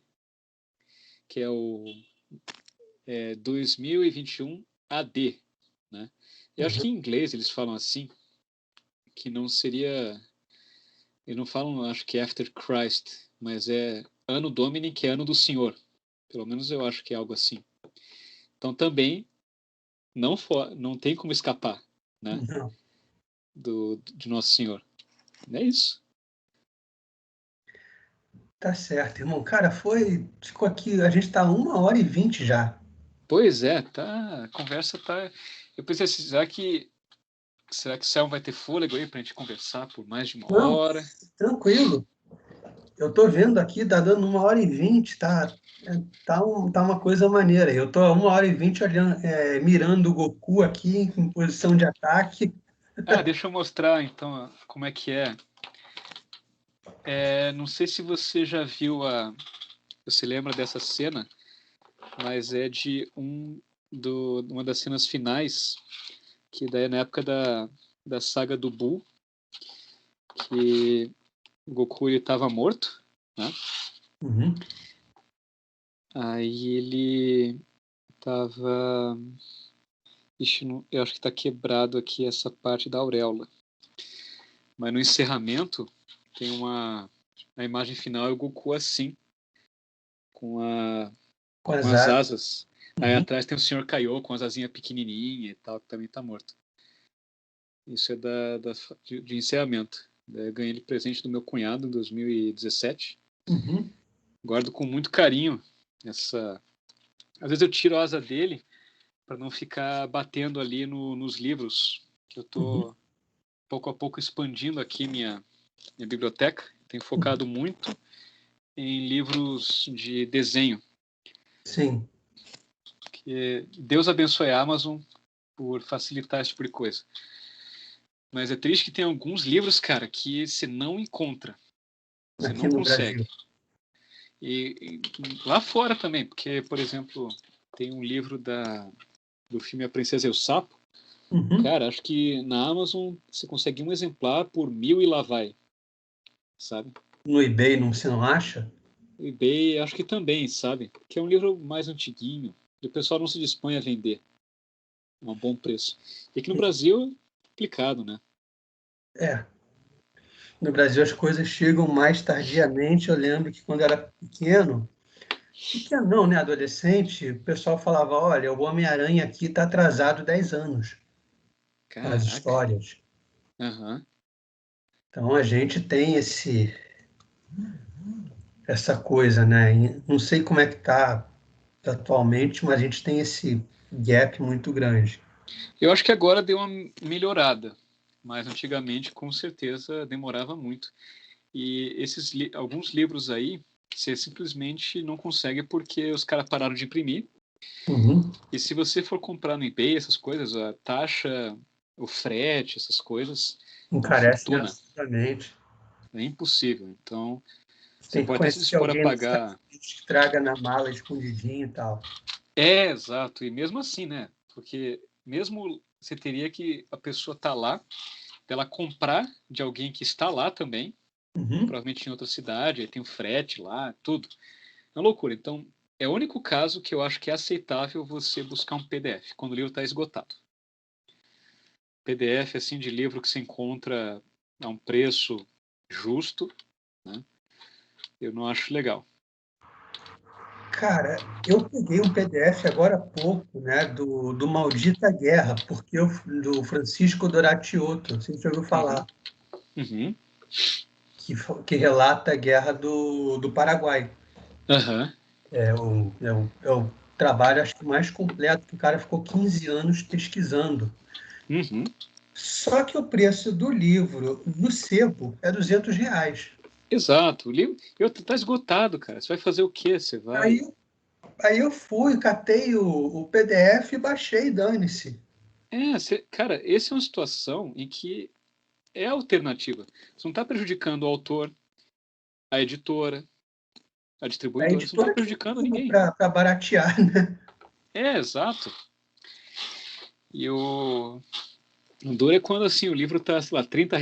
Que é o 2021 AD, né? Eu acho que Uhum. em inglês eles falam assim, que não seria, eles não falam, acho que After Christ, mas é Ano Domini, que é ano do Senhor. Pelo menos eu acho que é algo assim. Então também não tem como escapar, né? Não, De Nosso Senhor. É isso. tá certo, irmão. Cara, ficou aqui, a gente está 1h20 já. Pois é, a conversa tá. Eu pensei assim, será que o Selma vai ter fôlego aí pra gente conversar por mais de uma Não, hora? tranquilo. Eu tô vendo aqui, tá dando 1h20, tá uma coisa maneira. Eu tô a 1h20 olhando, mirando o Goku aqui em posição de ataque. Deixa eu mostrar então como é que é. Não sei se você já viu você lembra dessa cena, mas é de uma das cenas finais, que daí é na época da saga do Buu, que o Goku ele estava morto, né? Uhum. Aí ele tava. Ixi, eu acho que está quebrado aqui essa parte da auréola. Mas no encerramento tem a imagem final é o Goku assim, com, Com com as as asas. asas. Aí Uhum. atrás tem o Sr. Kaiô com as asinhas pequenininhas e tal, que também está morto. Isso é de encerramento. Eu ganhei ele presente do meu cunhado em 2017. Uhum. Guardo com muito carinho essa. Às vezes eu tiro a asa dele para não ficar batendo ali nos livros, que eu Uhum. tô pouco a pouco expandindo aqui minha biblioteca. Tenho Uhum. focado muito em livros de desenho. Sim. Que Deus abençoe a Amazon por facilitar esse tipo de coisa. Mas é triste que tem alguns livros, cara, que você não encontra. Você aqui não no consegue. Brasil. E lá fora também, porque, por exemplo, tem um livro do filme A Princesa e o Sapo. Uhum. Cara, acho que na Amazon você consegue um exemplar por 1.000 e lá vai, sabe? No eBay, não, você não acha? O eBay, acho que também, sabe? Que é um livro mais antiguinho e o pessoal não se dispõe a vender a um bom preço. E aqui no Brasil, é complicado, né? É. No Brasil as coisas chegam mais tardiamente. Eu lembro que quando eu era pequeno não, né? Adolescente, o pessoal falava: olha, o Homem-Aranha aqui está atrasado 10 anos, as Caraca. histórias. Aham. Então a gente tem essa coisa, né? Não sei como é que está atualmente, mas a gente tem esse gap muito grande. Eu acho que agora deu uma melhorada, mas antigamente com certeza demorava muito. E alguns livros aí você simplesmente não consegue porque os caras pararam de imprimir. Uhum. E se você for comprar no eBay essas coisas, a taxa, o frete, essas coisas, é uma Encarece fortuna. absurdamente. É impossível. Então, Você você tem que pode até se conhecer dispor a alguém nos Estados pagar. Unidos que traga na mala escondidinho e tal. É, exato. E mesmo assim, né? Porque mesmo você teria que a pessoa tá lá, ela comprar de alguém que está lá também, Uhum. provavelmente em outra cidade, aí tem o frete lá, tudo. É uma loucura. Então, é o único caso que eu acho que é aceitável você buscar um PDF, quando o livro está esgotado. PDF, assim, de livro que se encontra a um preço justo, né? Eu não acho legal. Cara, eu peguei um PDF agora há pouco, né, do Maldita Guerra, do Francisco Doratioto, não sei se você ouviu Uhum. falar, Uhum. que relata a guerra do Paraguai. Aham. É o trabalho, acho que mais completo, que o cara ficou 15 anos pesquisando. Uhum. Só que o preço do livro no sebo é R$ 200. Exato. O livro tá esgotado, cara. Você vai fazer o quê? Você Aí, vai. aí eu fui, catei o PDF e baixei, dane-se. Cara, essa é uma situação em que é alternativa. Você não está prejudicando o autor, a editora, a A distribuidora. Você não está editora que prejudicando leva ninguém. para baratear, né? É, exato. E o duro é quando assim, o livro tá, sei lá, R$ 30,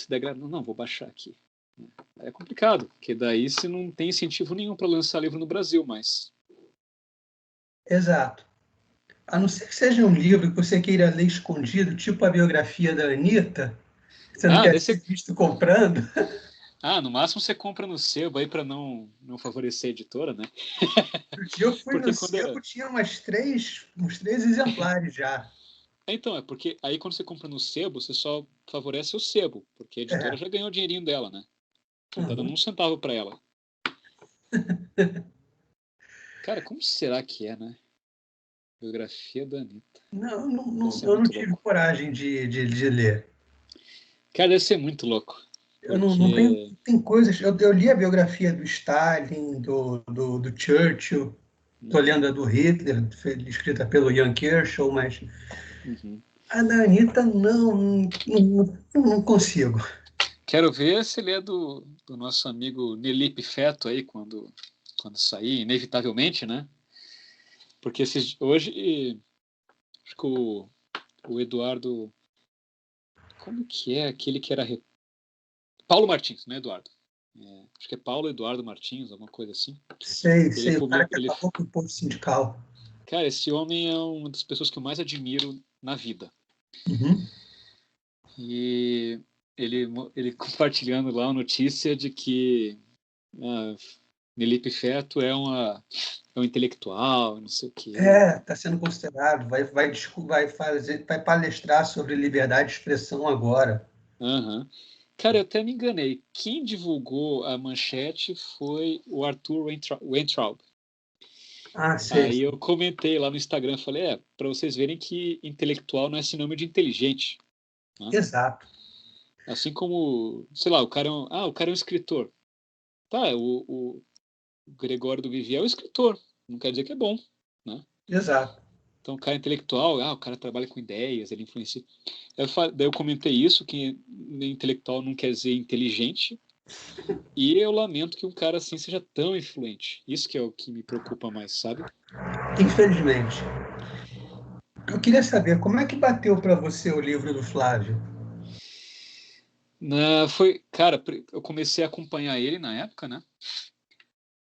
daí não, vou baixar aqui. É complicado, porque daí você não tem incentivo nenhum para lançar livro no Brasil, mas. Exato. A não ser que seja um livro que você queira ler escondido, tipo a biografia da Anitta, que você não Ah, quer daí ser você. visto comprando. Ah, no máximo você compra no sebo aí para não favorecer a editora, né? Outro dia eu fui no Porque quando. sebo, tinha uns três exemplares já. Então, é porque aí quando você compra no sebo, você só favorece o sebo, porque a editora É. já ganhou o dinheirinho dela, né? Você não tá dando Uhum. um centavo para ela. Cara, como será que é, né? Biografia da Anitta. Não, não, Deve ser eu não muito tive louco. coragem de ler. Cara, deve ser muito louco. Eu não tenho. Porque. Tem coisas. Eu li a biografia do Stalin, do Churchill, estou Uhum, lendo a do Hitler, escrita pelo Ian Kershaw, mas uhum. a da Anitta não consigo. Quero ver se ele é do nosso amigo Nelipe Feto aí, quando sair, inevitavelmente, né? Porque hoje, acho que o Eduardo. Como que é aquele que era. Paulo Martins, não é Eduardo? Acho que é Paulo Eduardo Martins, alguma coisa assim. Ele Sei, o cara publica. que acabou com o posto sindical. Cara, esse homem é uma das pessoas que eu mais admiro na vida. Uhum. E ele compartilhando lá a notícia de que Nelipe Feto é um intelectual, não sei o quê. Está sendo considerado, vai palestrar sobre liberdade de expressão agora. Uhum. Cara, eu até me enganei. Quem divulgou a manchete foi o Arthur Weintraub. Ah, sei. Aí eu comentei lá no Instagram, falei, para vocês verem que intelectual não é sinônimo de inteligente, né? Exato, Assim como, sei lá, o cara é um escritor. Tá, o Gregório do Vivier é um escritor, não quer dizer que é bom, né? exato. Então, o cara é intelectual, o cara trabalha com ideias, ele influencia. Daí eu comentei isso, que intelectual não quer dizer inteligente, e eu lamento que um cara assim seja tão influente. Isso que é o que me preocupa mais, sabe? Infelizmente. Eu queria saber, como é que bateu para você o livro do Flávio? Cara, eu comecei a acompanhar ele na época, né?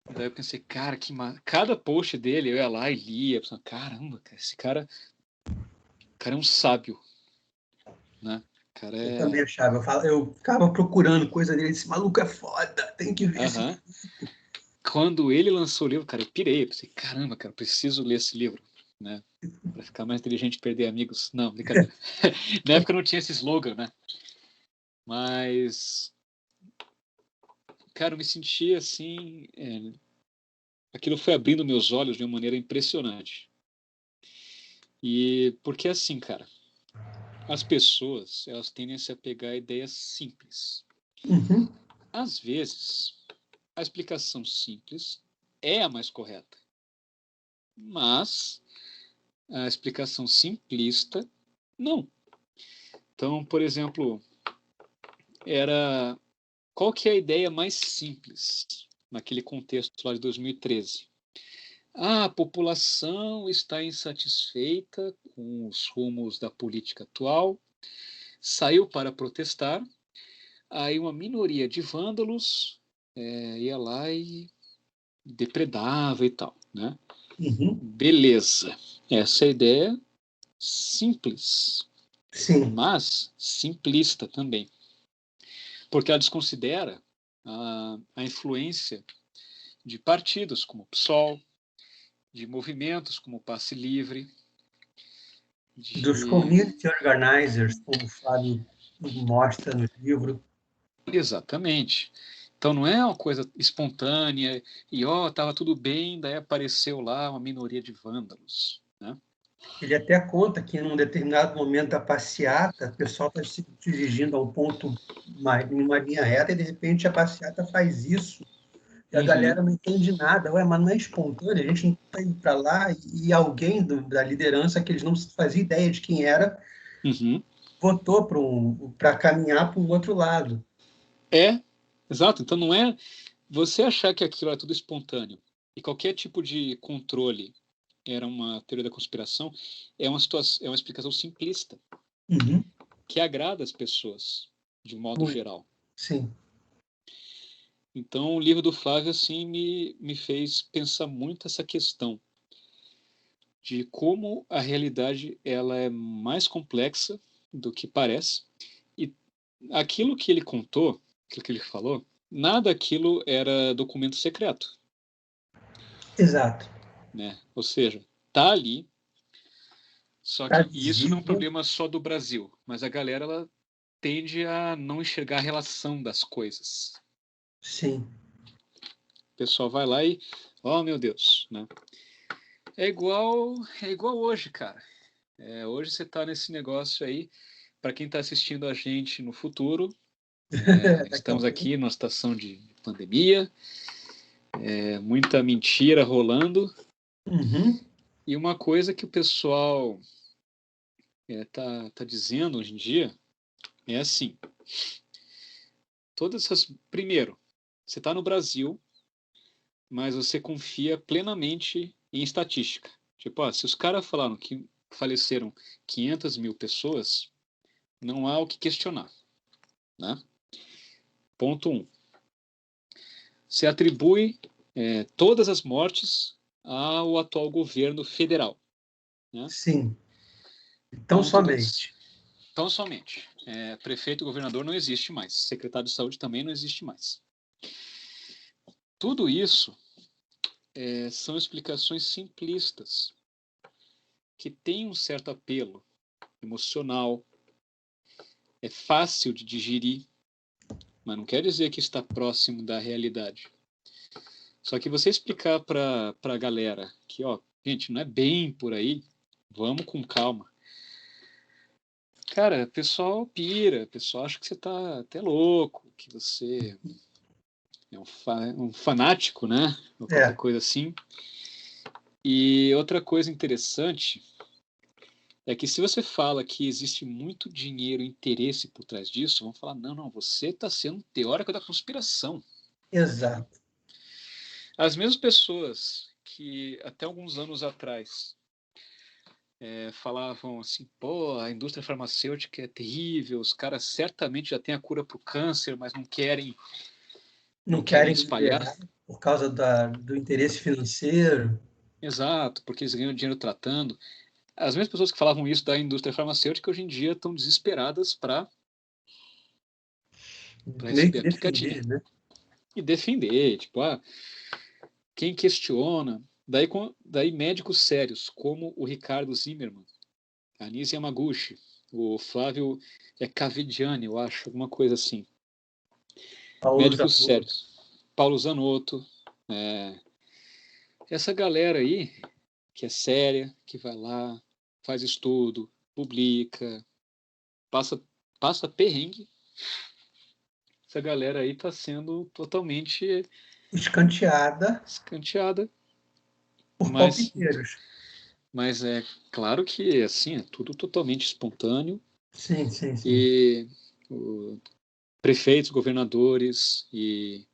Daí eu pensei, cara, cada post dele eu ia lá e lia, pensando, caramba, cara, esse cara é um sábio, né? Cara Eu também é. achava. Eu ficava procurando coisa dele. Esse maluco é foda, tem que ver esse. Aham. Quando ele lançou o livro, cara, eu pirei. Eu pensei, caramba, cara, preciso ler esse livro, né? Pra ficar mais inteligente e perder amigos. Não, brincadeira. Na época não tinha esse slogan, né? Mas, cara, eu me sentia assim. Aquilo foi abrindo meus olhos de uma maneira impressionante. E porque assim, cara, as pessoas, elas tendem a se apegar a ideias simples. Uhum. Às vezes, a explicação simples é a mais correta, mas a explicação simplista, não. Então, por exemplo, qual que é a ideia mais simples naquele contexto lá de 2013? A população está insatisfeita com os rumos da política atual, saiu para protestar, aí uma minoria de vândalos ia lá e depredava e tal, né? Uhum. Beleza, essa é a ideia simples, Sim. mas simplista também, porque ela desconsidera a influência de partidos como o PSOL, de movimentos como o Passe Livre, Dos de... community organizers, como o Fábio mostra no livro. Exatamente. Então não é uma coisa espontânea e estava tudo bem, daí apareceu lá uma minoria de vândalos, né? Ele até conta que, em um determinado momento da passeata, o pessoal está se dirigindo a um ponto em uma linha reta e, de repente, a passeata faz isso. E a Uhum, galera não entende nada. Ué, mas não é espontâneo, a gente não está indo para lá e alguém da liderança, que eles não faziam ideia de quem era, uhum. votou para caminhar para um outro lado. Exato. Então não é você achar que aquilo é tudo espontâneo e qualquer tipo de controle era uma teoria da conspiração, é uma explicação simplista Uhum. que agrada as pessoas de modo Muito, geral. sim. Então o livro do Flávio assim me fez pensar muito essa questão de como a realidade ela é mais complexa do que parece e aquilo que ele contou, aquilo que ele falou, nada daquilo era documento secreto, Exato. né? Ou seja, tá ali. Só Está que isso não é um visível. problema só do Brasil, mas a galera ela tende a não enxergar a relação das coisas. Sim. O pessoal vai lá e, oh meu Deus, né? É igual hoje, cara. Hoje você está nesse negócio aí. Para quem está assistindo a gente no futuro, Daqui a estamos pouco. aqui numa situação de pandemia, muita mentira rolando. Uhum. E uma coisa que o pessoal tá dizendo hoje em dia é assim: todas essas. Primeiro, você está no Brasil, mas você confia plenamente em estatística. Tipo, se os caras falaram que faleceram 500 mil pessoas, não há o que questionar, né? Ponto 1. Se atribui todas as mortes ao atual governo federal, né? Sim. Então, Ponto 2. somente. Então, somente. Prefeito e governador não existe mais. Secretário de saúde também não existe mais. Tudo isso são explicações simplistas que têm um certo apelo emocional, é fácil de digerir, mas não quer dizer que está próximo da realidade. Só que você explicar para a galera que, gente, não é bem por aí, vamos com calma. Cara, o pessoal pira, o pessoal acha que você tá até louco, que você é um fanático, né? Ou qualquer É. coisa assim. E outra coisa interessante é que se você fala que existe muito dinheiro e interesse por trás disso, vão falar, não, você está sendo teórico da conspiração. Exato. As mesmas pessoas que até alguns anos atrás falavam assim, pô, a indústria farmacêutica é terrível, os caras certamente já têm a cura para o câncer, mas não querem espalhar. Por causa do interesse financeiro. Exato, porque eles ganham dinheiro tratando. As mesmas pessoas que falavam isso da indústria farmacêutica hoje em dia estão desesperadas para receber a picadinha. Né? E defender, tipo, quem questiona. Daí médicos sérios, como o Ricardo Zimmermann, a Anise Yamaguchi, o Flávio Cavediani, eu acho, alguma coisa assim. Médicos sérios. Paulo Zanotto. Essa galera aí, que é séria, que vai lá, faz estudo, publica, passa perrengue. Essa galera aí está sendo totalmente escanteada por palpiteiros. Mas é claro que assim, é tudo totalmente espontâneo. Sim. E prefeitos, governadores e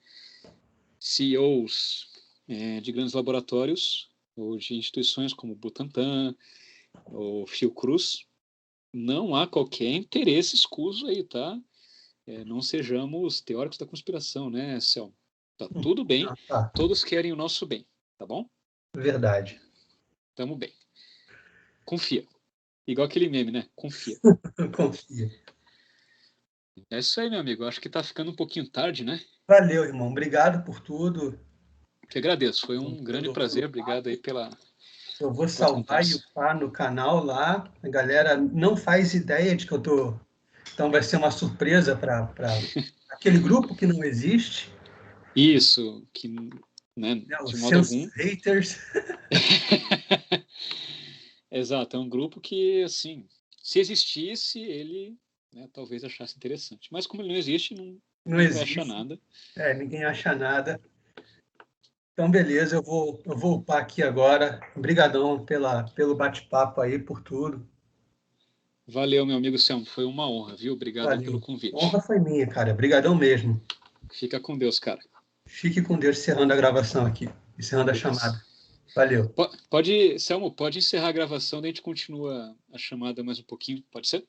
CEOs de grandes laboratórios ou de instituições como o Butantan ou Fiocruz, não há qualquer interesse escuso aí, tá? Não sejamos teóricos da conspiração, né, Selma? Tá tudo bem, todos querem o nosso bem, tá bom? Verdade. Tamo bem. Confia. Igual aquele meme, né? Confia. Confia. É isso aí, meu amigo. Acho que tá ficando um pouquinho tarde, né? Valeu, irmão. Obrigado por tudo. Que agradeço. Foi um grande prazer. Obrigado aí pela... Eu vou salvar e upar no canal lá. A galera não faz ideia de que eu tô... Então vai ser uma surpresa para aquele grupo que não existe. Isso, que, né, de modo algum... haters. Exato, é um grupo que, assim, se existisse, ele talvez achasse interessante. Mas como ele não existe, ninguém vai achar nada. Ninguém acha nada. Então, beleza, eu vou upar aqui agora. Obrigadão pelo bate-papo aí, por tudo. Valeu, meu amigo Selmo. Foi uma honra, viu? Obrigado pelo convite. A honra foi minha, cara. Obrigadão mesmo. Fica com Deus, cara. Fique com Deus, encerrando a gravação aqui. Encerrando a chamada. Valeu. Selmo, pode encerrar a gravação, daí a gente continua a chamada mais um pouquinho, pode ser?